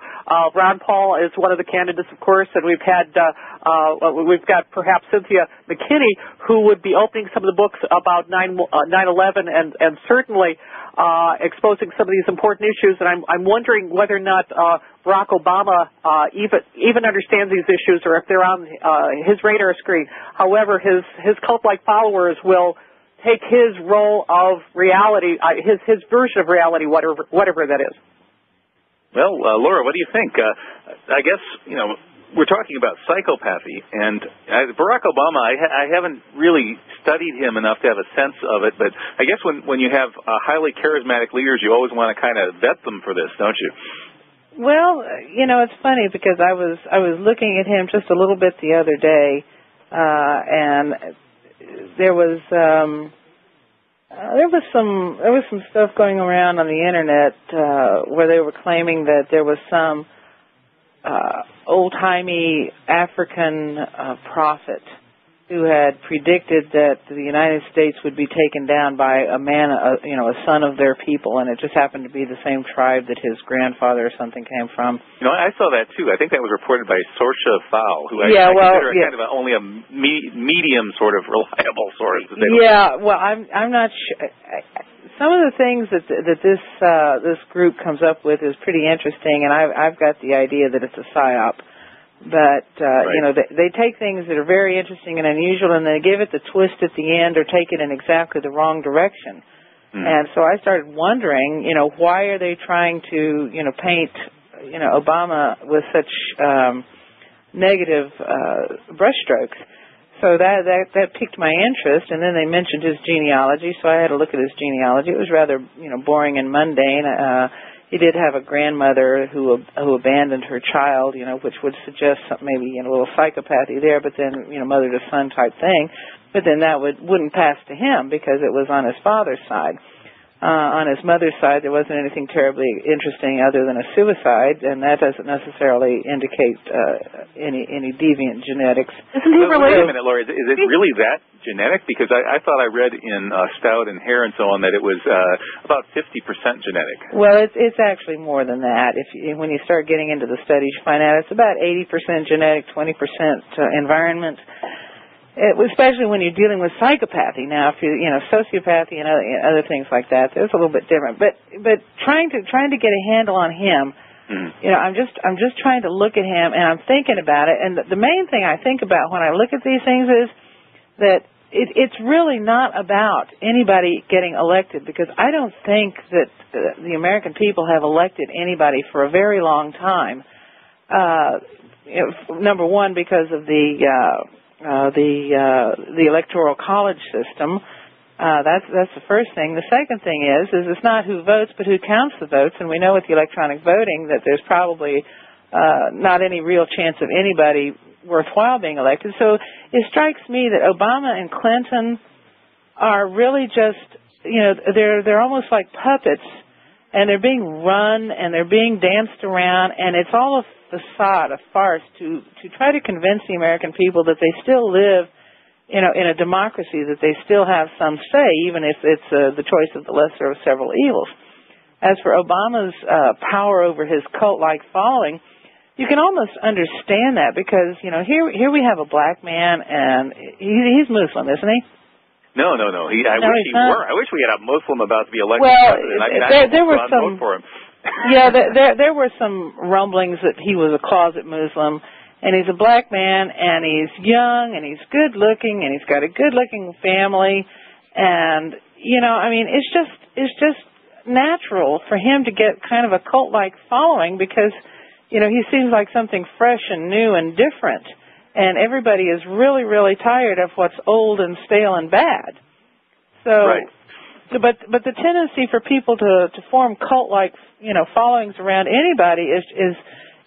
D: Ron Paul is one of the candidates, of course, and we've got perhaps Cynthia McKinney, who would be opening some of the books about 9/11 and certainly exposing some of these important issues. And I'm wondering whether or not Barack Obama even understands these issues, or if they're on his radar screen. However, his cult-like followers will take his role of reality, his version of reality, whatever that is.
A: Well, Laura, what do you think? I guess, we're talking about psychopathy, and Barack Obama, I haven't really studied him enough to have a sense of it, but I guess when you have highly charismatic leaders, you always want to kind of vet them for this, don't you?
B: Well, it's funny because I was looking at him just a little bit the other day, and there was some stuff going around on the internet where they were claiming that there was some old-timey African prophet who had predicted that the United States would be taken down by a man, a son of their people, and it just happened to be the same tribe that his grandfather or something came from.
A: I saw that too. I think that was reported by Sorsha Fowl, who I consider kind of only a medium sort of reliable source.
B: I'm not sure. Some of the things that this group comes up with is pretty interesting, and I've got the idea that it's a psyop. But,
A: right.
B: They take things that are very interesting and unusual, and they give it the twist at the end or take it in exactly the wrong direction. Mm. And so I started wondering, why are they trying to, paint, Obama with such negative brushstrokes? So that piqued my interest, and then they mentioned his genealogy, so I had to look at his genealogy. It was rather, boring and mundane. He did have a grandmother who abandoned her child, which would suggest maybe a little psychopathy there, but then, mother to son type thing. But then that wouldn't pass to him because it was on his father's side. On his mother's side, there wasn't anything terribly interesting other than a suicide, and that doesn't necessarily indicate any deviant genetics.
D: Isn't he related?
A: Wait a minute, Laura. Is it really that genetic? Because I thought I read in Stout and Hare and so on that it was about 50% genetic.
B: Well, it's actually more than that. When you start getting into the studies, you find out it's about 80% genetic, 20% environment. Especially when you're dealing with psychopathy. Now, if sociopathy and other things like that, it's a little bit different. But trying to get a handle on him, I'm just trying to look at him, and I'm thinking about it. And the main thing I think about when I look at these things is that it's really not about anybody getting elected, because I don't think that the American people have elected anybody for a very long time. Number one, because of the electoral college system. That's the first thing. The second thing is it's not who votes, but who counts the votes. And we know with the electronic voting that there's probably not any real chance of anybody worthwhile being elected. So it strikes me that Obama and Clinton are really just, they're almost like puppets, and they're being run and they're being danced around, and it's all a facade, a farce to try to convince the American people that they still live, in a democracy, that they still have some say, even if it's the choice of the lesser of several evils. As for Obama's power over his cult-like following, you can almost understand that because, here we have a black man, and he's Muslim, isn't he?
A: No. I wish we had a Muslim about to be elected president.
B: There were some.
A: Vote for him.
B: there were some rumblings that he was a closet Muslim, and he's a black man, and he's young, and he's good looking, and he's got a good looking family, and it's just natural for him to get kind of a cult like following because he seems like something fresh and new and different. and everybody is really, really tired of what's old and stale and bad. So,
A: right.
B: but the tendency for people to form cult-like, followings around anybody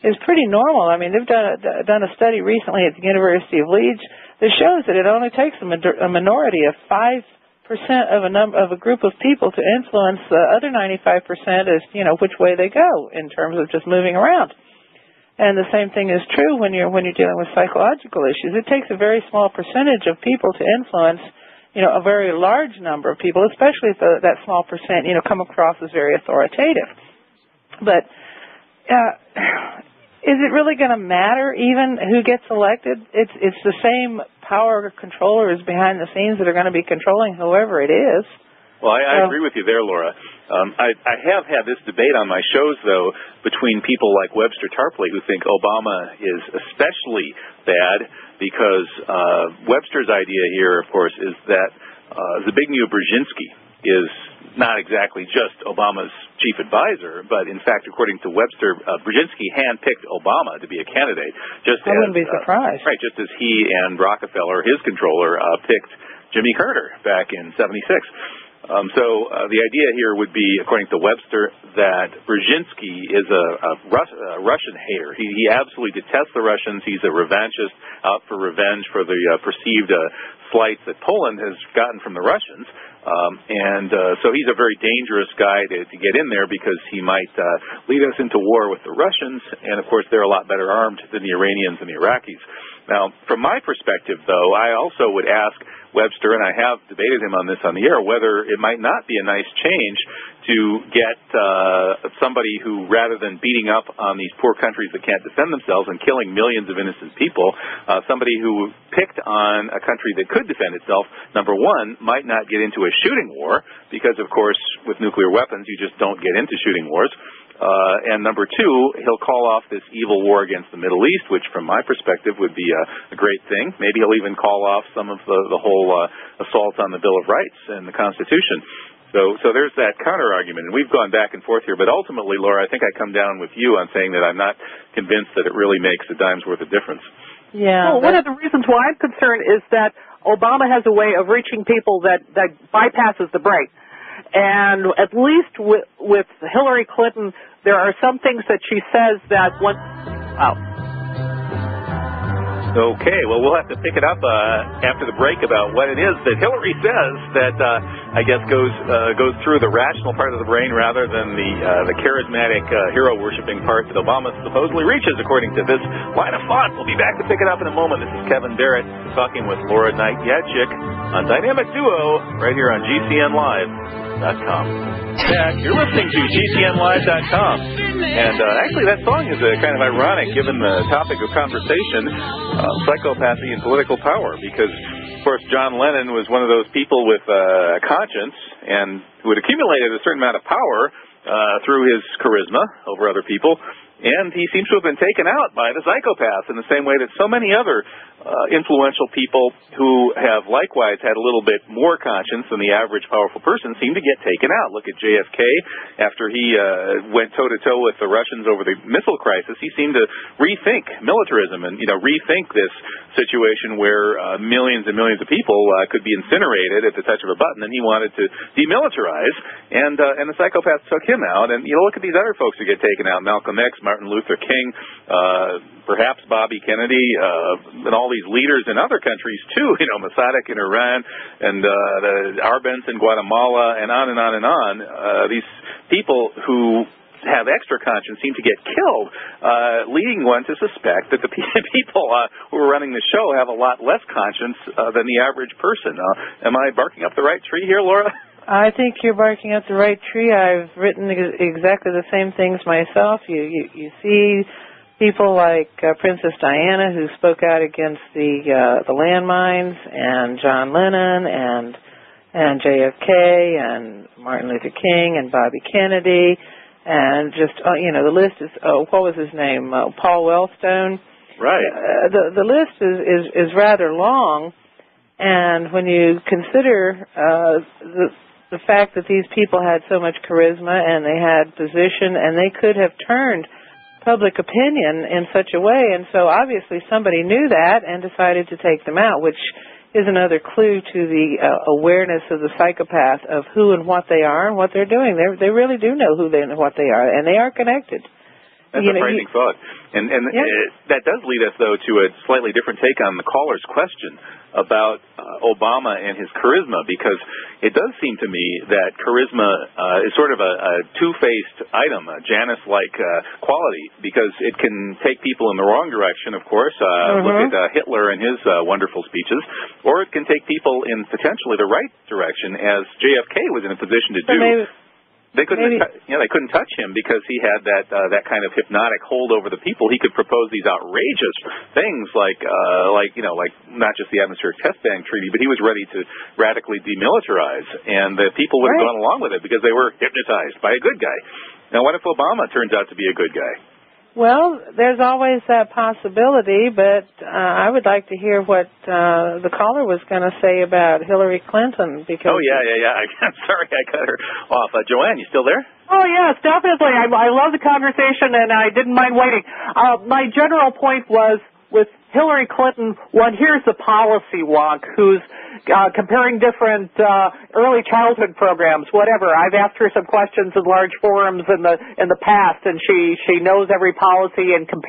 B: is pretty normal. I mean, they've done a study recently at the University of Leeds that shows that it only takes a minority of 5% of a group of people to influence the other 95% as which way they go in terms of just moving around. And the same thing is true when you're dealing with psychological issues. It takes a very small percentage of people to influence a very large number of people, especially if that small percent come across as very authoritative. But is it really going to matter even who gets elected? It's the same power controllers behind the scenes that are going to be controlling whoever it is.
A: Well, I agree with you there, Laura. I have had this debate on my shows, though, between people like Webster Tarpley, who think Obama is especially bad because Webster's idea here, of course, is that Zbigniew Brzezinski is not exactly just Obama's chief advisor, but in fact, according to Webster, Brzezinski handpicked Obama to be a candidate.
B: I wouldn't be surprised.
A: Right, just as he and Rockefeller, his controller, picked Jimmy Carter back in '76. So the idea here would be, according to Webster, that Brzezinski is a Russian hater. He absolutely detests the Russians. He's a revanchist, out for revenge for the perceived slights that Poland has gotten from the Russians. So he's a very dangerous guy to get in there because he might lead us into war with the Russians. And, of course, they're a lot better armed than the Iranians and the Iraqis. Now, from my perspective, though, I also would ask Webster, and I have debated him on this on the air, whether it might not be a nice change to get somebody who, rather than beating up on these poor countries that can't defend themselves and killing millions of innocent people, somebody who picked on a country that could defend itself, number one, might not get into a shooting war, because, of course, with nuclear weapons, you just don't get into shooting wars. And number two, he'll call off this evil war against the Middle East, which from my perspective would be a great thing. Maybe he'll even call off some of the whole assault on the Bill of Rights and the Constitution. So there's that counter-argument, and we've gone back and forth here. But ultimately, Laura, I think I come down with you on saying that I'm not convinced that it really makes a dime's worth of difference.
D: Yeah. Well, one of the reasons why I'm concerned is that Obama has a way of reaching people that bypasses the brain. And at least with Hillary Clinton, there are some things that she says that one. Wow.
A: Okay, well, we'll have to pick it up after the break about what it is that Hillary says that I guess goes through the rational part of the brain rather than the charismatic hero-worshipping part that Obama supposedly reaches, according to this line of thought. We'll be back to pick it up in a moment. This is Kevin Barrett talking with Laura Knight-Jadczyk on Dynamic Duo right here on GCNlive.com. You're listening to GCNlive.com. And actually, that song is kind of ironic given the topic of conversation, psychopathy and political power, because, of course, John Lennon was one of those people with a conscience and who had accumulated a certain amount of power through his charisma over other people. And he seems to have been taken out by the psychopath in the same way that so many other influential people who have likewise had a little bit more conscience than the average powerful person seem to get taken out. Look at JFK. After he went toe-to-toe with the Russians over the missile crisis, he seemed to rethink militarism and, rethink this situation where millions and millions of people could be incinerated at the touch of a button, and he wanted to demilitarize, and the psychopath took him out. And, look at these other folks who get taken out, Malcolm X, Martin Luther King, perhaps Bobby Kennedy, and all these leaders in other countries, too, Mossadegh in Iran, and the Arbenz in Guatemala, and on and on and on. These people who have extra conscience seem to get killed, leading one to suspect that the people who are running the show have a lot less conscience than the average person. Am I barking up the right tree here, Laura?
B: I think you're barking up the right tree. I've written exactly the same things myself. You see people like Princess Diana, who spoke out against the landmines, and John Lennon, and JFK, and Martin Luther King, and Bobby Kennedy, and just the list is what was his name? Paul Wellstone.
A: Right.
B: The list is rather long, and when you consider the fact that these people had so much charisma and they had position and they could have turned public opinion in such a way. And so obviously somebody knew that and decided to take them out, which is another clue to the awareness of the psychopath of who and what they are and what they're doing. They really do know who and what they are, and they are connected.
A: That's a frightening thought. And that does lead us, though, to a slightly different take on the caller's question about Obama and his charisma, because it does seem to me that charisma is sort of a two-faced item, a Janus-like quality, because it can take people in the wrong direction, of course. Look at Hitler and his wonderful speeches. Or it can take people in potentially the right direction, as JFK was in a position to do. They couldn't touch him because he had that kind of hypnotic hold over the people. He could propose these outrageous things like not just the atmospheric test ban treaty, but he was ready to radically demilitarize, and the people would have gone along with it because they were hypnotized by a good guy. Now, what if Obama turns out to be a good guy?
B: Well, there's always that possibility, but I would like to hear what the caller was going to say about Hillary Clinton. Because
A: I'm sorry I cut her off. Joanne, you still there?
D: Oh, yes, definitely. I love the conversation, and I didn't mind waiting. My general point was, with Hillary Clinton, one hears the policy wonk who's comparing different early childhood programs, whatever. I've asked her some questions in large forums in the past, and she knows every policy and can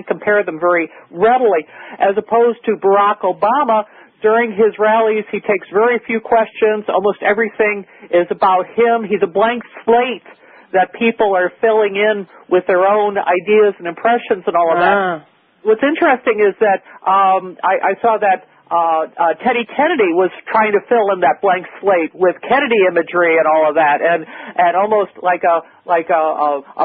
D: compare them very readily, as opposed to Barack Obama. During his rallies, he takes very few questions. Almost everything is about him. He's a blank slate that people are filling in with their own ideas and impressions and all of that. What's interesting is that I saw that Teddy Kennedy was trying to fill in that blank slate with Kennedy imagery and all of that, and almost like a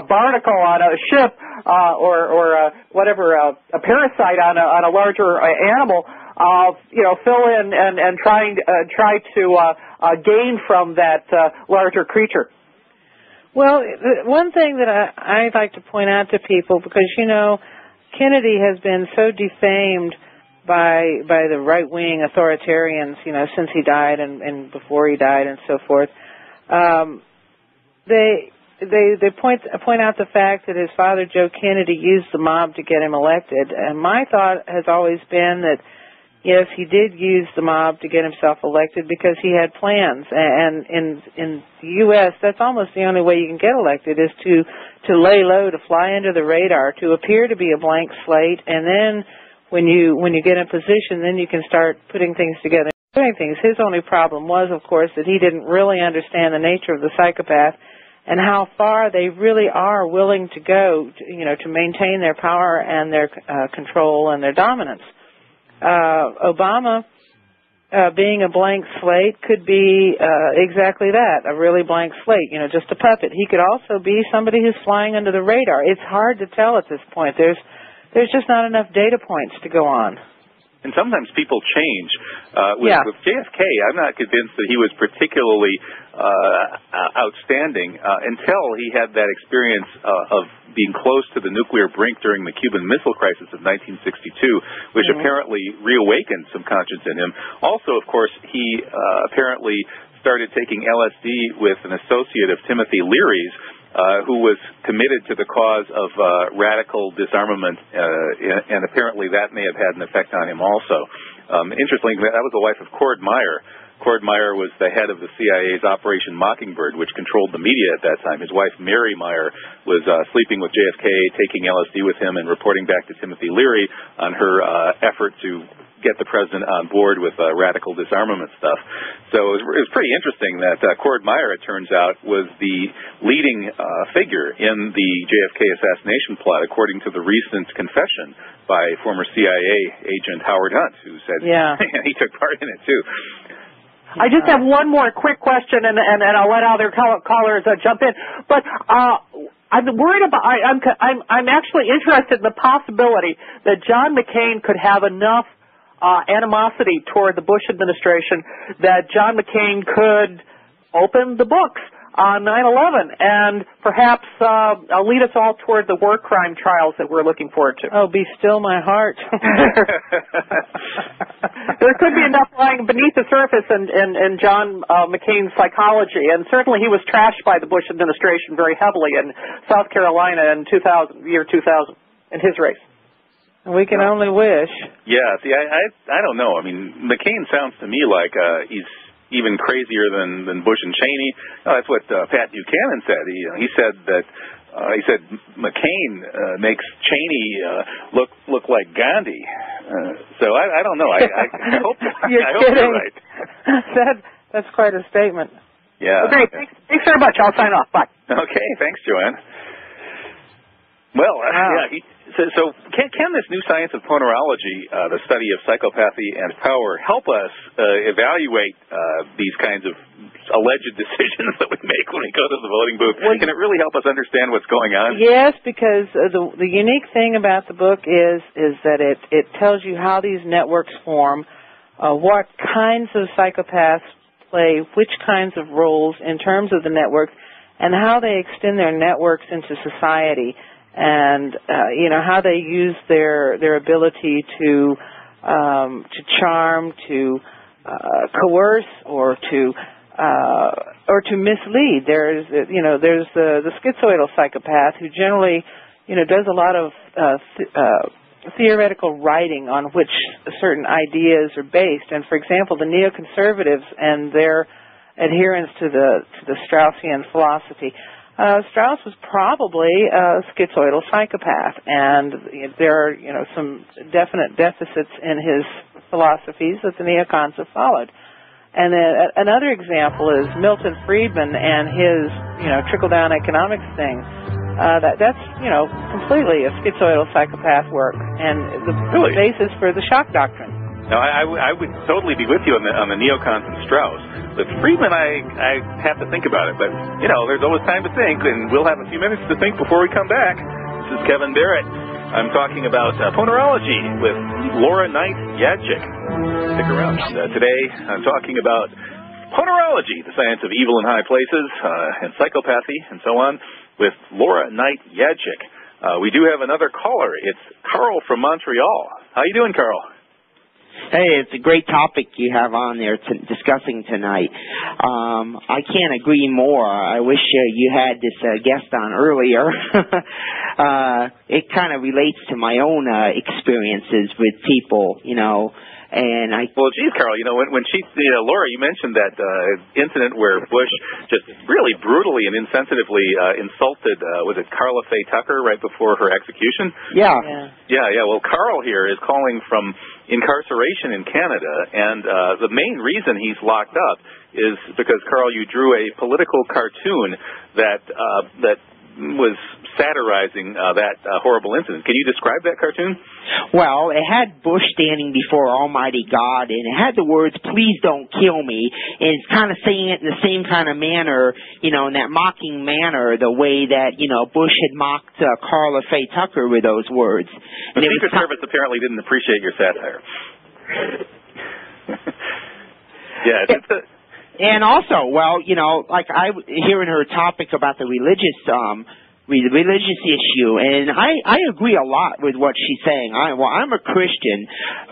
D: barnacle on a ship or whatever, a parasite on a larger animal. Fill in and try to gain from that larger creature.
B: Well, one thing that I'd like to point out to people, because Kennedy has been so defamed by the right-wing authoritarians, since he died and before he died and so forth. They point out the fact that his father, Joe Kennedy, used the mob to get him elected. And my thought has always been that, yes, he did use the mob to get himself elected because he had plans. And in the U.S., that's almost the only way you can get elected, is to lay low, to fly under the radar, to appear to be a blank slate, and then when you get in position, then you can start putting things together, doing things. His only problem was, of course, that he didn't really understand the nature of the psychopath and how far they really are willing to go, to maintain their power and their control and their dominance. Obama, being a blank slate, could be exactly that, a really blank slate, just a puppet. He could also be somebody who's flying under the radar. It's hard to tell at this point. There's just not enough data points to go on.
A: And sometimes people change. With JFK, I'm not convinced that he was particularly outstanding until he had that experience of being close to the nuclear brink during the Cuban Missile Crisis of 1962, which apparently reawakened some conscience in him. Also, of course, he apparently started taking LSD with an associate of Timothy Leary's, who was committed to the cause of radical disarmament, and apparently that may have had an effect on him also. Interestingly, that was the wife of Cord Meyer. Cord Meyer was the head of the CIA's Operation Mockingbird, which controlled the media at that time. His wife, Mary Meyer, was sleeping with JFK, taking LSD with him, and reporting back to Timothy Leary on her effort to get the president on board with radical disarmament stuff. So it was pretty interesting that Cord Meyer, it turns out, was the leading figure in the JFK assassination plot, according to the recent confession by former CIA agent Howard Hunt, who said he took part in it too.
D: I just have one more quick question, and I'll let other callers jump in. But I'm worried about. I'm actually interested in the possibility that John McCain could have enough animosity toward the Bush administration that John McCain could open the books 9/11 and perhaps lead us all toward the war crime trials that we're looking forward to.
B: Oh, be still my heart.
D: There could be enough lying beneath the surface in John McCain's psychology, and certainly he was trashed by the Bush administration very heavily in South Carolina in year 2000, in his race.
B: We can only wish.
A: Yeah, see, I don't know. I mean, McCain sounds to me like he's even crazier than Bush and Cheney. That's what Pat Buchanan said. He said that McCain makes Cheney look like Gandhi. So I don't know. I hope you're right.
B: That's quite a statement.
A: Yeah.
D: Okay. Thanks very much. I'll sign off. Bye.
A: Okay. Thanks, Joanne. Well, yeah. So can this new science of ponerology, the study of psychopathy and power, help us evaluate these kinds of alleged decisions that we make when we go to the voting booth? Can it really help us understand what's going on?
B: Yes, because the unique thing about the book is that it tells you how these networks form, what kinds of psychopaths play which kinds of roles in terms of the network, and how they extend their networks into society. And how they use their ability to charm, to coerce, or to mislead. There's the schizoidal psychopath who generally does a lot of theoretical writing on which certain ideas are based. And for example, the neoconservatives and their adherence to the Straussian philosophy. Strauss was probably a schizoidal psychopath, and there are, some definite deficits in his philosophies that the neocons have followed. And then another example is Milton Friedman and his, trickle-down economics thing. That's completely a schizoidal psychopath work, and the basis for the shock doctrine.
A: Now, I would totally be with you on the neocons and Strauss. But Friedman, I have to think about it. But, there's always time to think, and we'll have a few minutes to think before we come back. This is Kevin Barrett. I'm talking about ponerology with Laura Knight-Jadczyk. Stick around. Today, I'm talking about ponerology, the science of evil in high places, and psychopathy, and so on, with Laura Knight-Jadczyk. We do have another caller. It's Carl from Montreal. How you doing, Carl?
E: Hey, it's a great topic you have on there discussing tonight. I can't agree more. I wish you had this guest on earlier. It kind of relates to my own experiences with people, And
A: well, geez, Carl, when she, Laura, you mentioned that incident where Bush just really brutally and insensitively insulted, was it Carla Faye Tucker right before her execution?
E: Yeah.
A: Well, Carl here is calling from incarceration in Canada, and the main reason he's locked up is because, Carl, you drew a political cartoon that was satirizing that horrible incident. Can you describe that cartoon?
E: Well, it had Bush standing before Almighty God, and it had the words, "Please don't kill me," and it's kind of saying it in the same kind of manner, in that mocking manner, the way that, Bush had mocked Carla Faye Tucker with those words.
A: The Secret Service apparently didn't appreciate your satire.
E: And also, hearing her topic about the religious issue, and I agree a lot with what she's saying. I'm a Christian,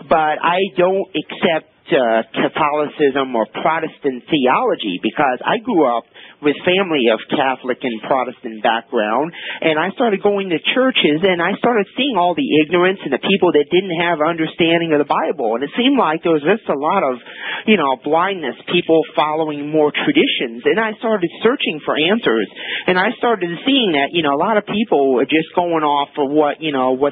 E: but I don't accept Catholicism or Protestant theology because I grew up with family of Catholic and Protestant background, and I started going to churches, and I started seeing all the ignorance and the people that didn't have understanding of the Bible, and it seemed like there was just a lot of, blindness, people following more traditions, and I started searching for answers, and I started seeing that, a lot of people are just going off of what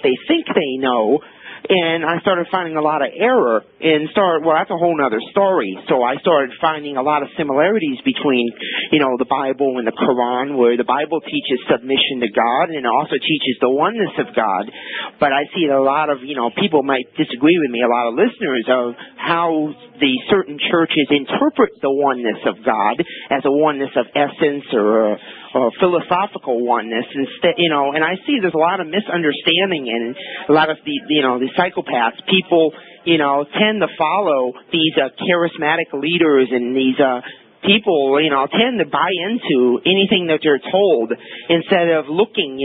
E: they think they know. And I started finding a lot of error that's a whole other story. So I started finding a lot of similarities between, the Bible and the Quran, where the Bible teaches submission to God and it also teaches the oneness of God. But I see a lot of, people might disagree with me, a lot of listeners, of how the certain churches interpret the oneness of God as a oneness of essence or philosophical oneness, instead, and I see there's a lot of misunderstanding, and a lot of the psychopaths, people, tend to follow these charismatic leaders and these people, tend to buy into anything that they're told instead of looking,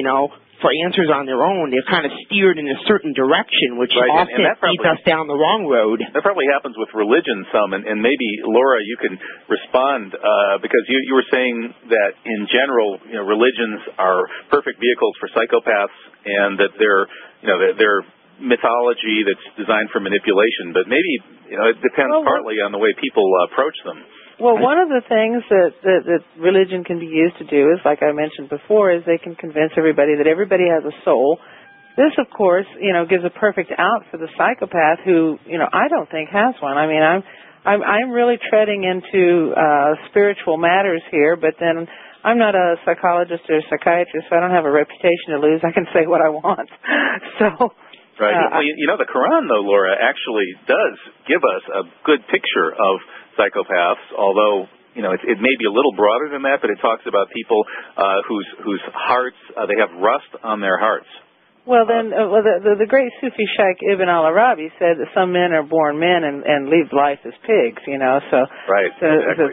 E: for answers on their own. They're kind of steered in a certain direction, which often leads us down the wrong road.
A: That probably happens with religion some, and maybe, Laura, you can respond, because you were saying that in general, religions are perfect vehicles for psychopaths, and that they're mythology that's designed for manipulation, but maybe it depends partly on the way people approach them.
B: Well, one of the things that religion can be used to do is, like I mentioned before, is they can convince everybody that everybody has a soul. This, of course, gives a perfect out for the psychopath who, I don't think has one. I mean, I'm really treading into spiritual matters here, but then I'm not a psychologist or a psychiatrist, so I don't have a reputation to lose. I can say what I want. So.
A: Right. Well, the Quran, though, Laura, actually does give us a good picture of psychopaths, although it may be a little broader than that, but it talks about people whose hearts they have rust on their hearts.
B: Well, then, the great Sufi Sheikh Ibn al-Arabi said that some men are born men and live life as pigs, so
A: right, exactly.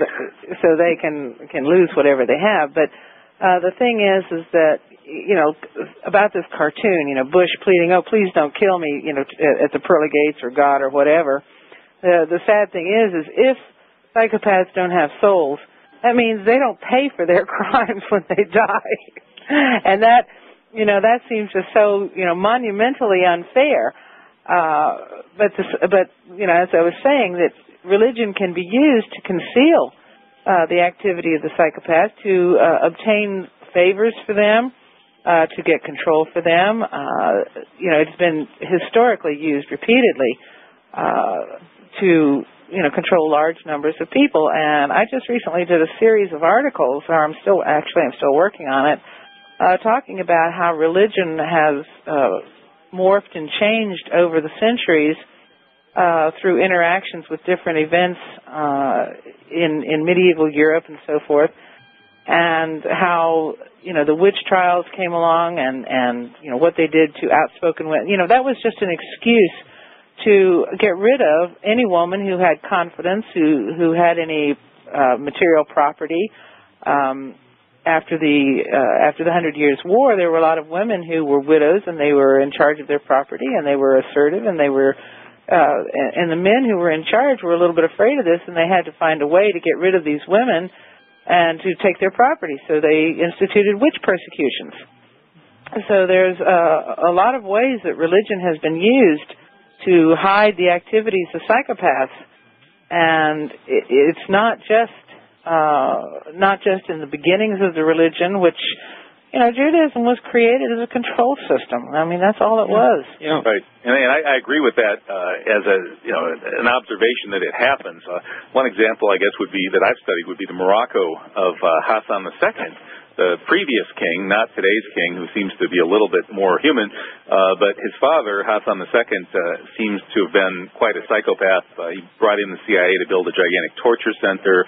B: so they can lose whatever they have. But the thing is that about this cartoon, Bush pleading, "Oh, please don't kill me," at the pearly gates or God or whatever. The sad thing is if psychopaths don't have souls, that means they don't pay for their crimes when they die. And that seems just so, monumentally unfair. But as I was saying, that religion can be used to conceal the activity of the psychopath, to obtain favors for them, to get control for them. It's been historically used repeatedly to control large numbers of people. And I just recently did a series of articles, or I'm still working on it, talking about how religion has morphed and changed over the centuries through interactions with different events in medieval Europe and so forth, and how the witch trials came along and what they did to outspoken women. That was just an excuse to get rid of any woman who had confidence, who had any material property. After the 100 Years' War, there were a lot of women who were widows, and they were in charge of their property, and they were assertive, and they were and the men who were in charge were a little bit afraid of this, and they had to find a way to get rid of these women and to take their property. So they instituted witch persecutions. So there's a lot of ways that religion has been used to hide the activities of psychopaths, and it's not just in the beginnings of the religion, which Judaism was created as a control system. I mean, that's all it was.
A: Yeah. Right, and I agree with that as an observation that it happens. One example, I guess, would be that I've studied would be the Morocco of Hassan II. The previous king, not today's king, who seems to be a little bit more human, but his father, Hassan II, seems to have been quite a psychopath. He brought in the CIA to build a gigantic torture center,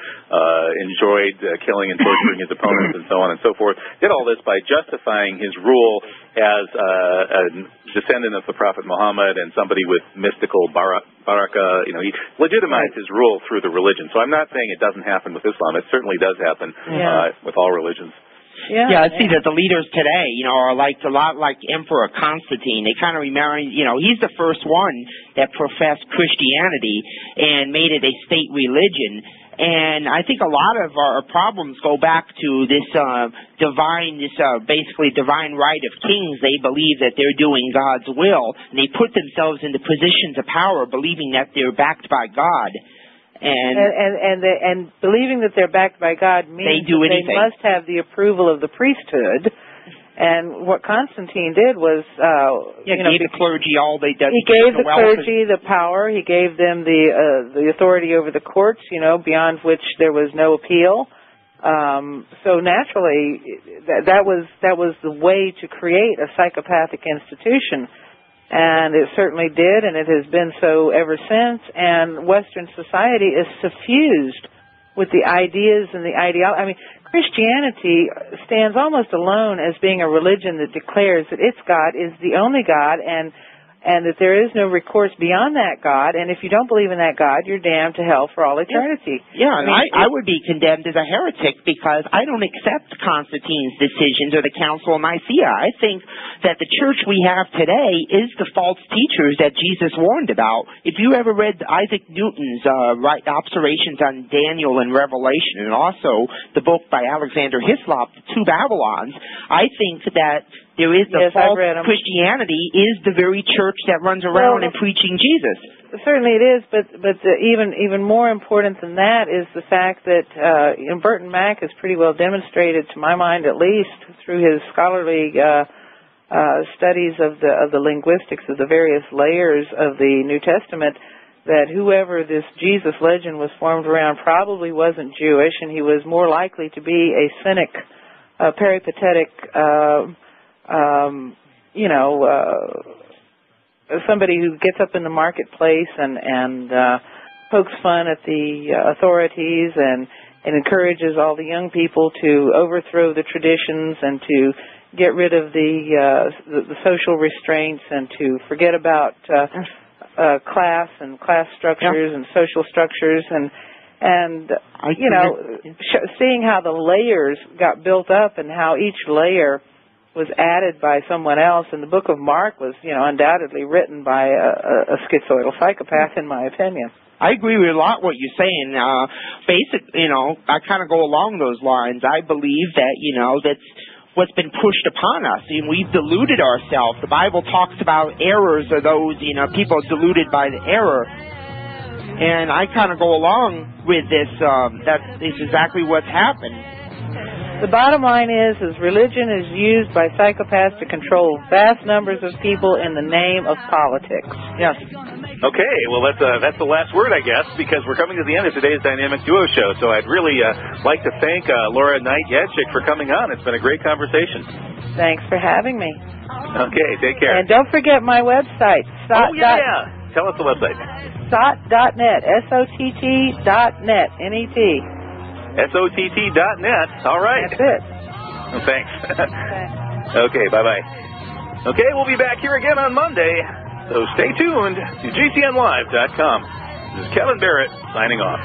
A: enjoyed killing and torturing his opponents, and so on and so forth. Did all this by justifying his rule as a descendant of the Prophet Muhammad and somebody with mystical baraka. He legitimized his rule through the religion. So I'm not saying it doesn't happen with Islam. It certainly does happen with all religions.
E: Yeah, I see that the leaders today, are a lot like Emperor Constantine. They kind of remember, he's the first one that professed Christianity and made it a state religion. And I think a lot of our problems go back to this basically divine right of kings. They believe that they're doing God's will, and they put themselves into positions of power, believing that they're backed by God.
B: And believing that they're backed by God means they must have the approval of the priesthood. And what Constantine did was,
E: gave the clergy all they did.
B: He gave the clergy the power. He gave them the authority over the courts, beyond which there was no appeal. So naturally, that was the way to create a psychopathic institution. And it certainly did, and it has been so ever since. And Western society is suffused with the ideas and the ideology. I mean, Christianity stands almost alone as being a religion that declares that its God is the only God, and and that there is no recourse beyond that God, and if you don't believe in that God, you're damned to hell for all eternity.
E: Yeah, and I would be condemned as a heretic because I don't accept Constantine's decisions or the Council of Nicaea. I think that the church we have today is the false teachers that Jesus warned about. If you ever read Isaac Newton's observations on Daniel and Revelation, and also the book by Alexander Hislop, The Two Babylons, I think that there is the false Christianity is the very church that runs around and preaching Jesus.
B: Certainly it is, but even more important than that is the fact that Burton Mack has pretty well demonstrated, to my mind at least, through his scholarly studies of the linguistics of the various layers of the New Testament, that whoever this Jesus legend was formed around probably wasn't Jewish, and he was more likely to be a cynic, peripatetic, somebody who gets up in the marketplace and pokes fun at the authorities and encourages all the young people to overthrow the traditions and to get rid of the social restraints and to forget about class and class structures and social structures and seeing how the layers got built up and how each layer was added by someone else. And the book of Mark was, undoubtedly written by a schizoidal psychopath, in my opinion.
E: I agree with a lot what you're saying. Basically, I kind of go along those lines. I believe that, that's what's been pushed upon us, and we've deluded ourselves. The Bible talks about errors of those, people deluded by the error. And I kind of go along with this. That is exactly what's happened.
B: The bottom line is religion is used by psychopaths to control vast numbers of people in the name of politics.
E: Yes.
A: Okay, well, that's the last word, I guess, because we're coming to the end of today's Dynamic Duo Show. So I'd really like to thank Laura Knight-Jadczyk for coming on. It's been a great conversation.
B: Thanks for having me.
A: Okay, take care.
B: And don't forget my website.
A: Tell us the website.
B: SOTT.net, SOTT.net, N-E-T.
A: SOTT.net. All right.
B: That's it.
A: Well, thanks. Okay, bye-bye. Okay, we'll be back here again on Monday, so stay tuned to GCNlive.com. This is Kevin Barrett signing off.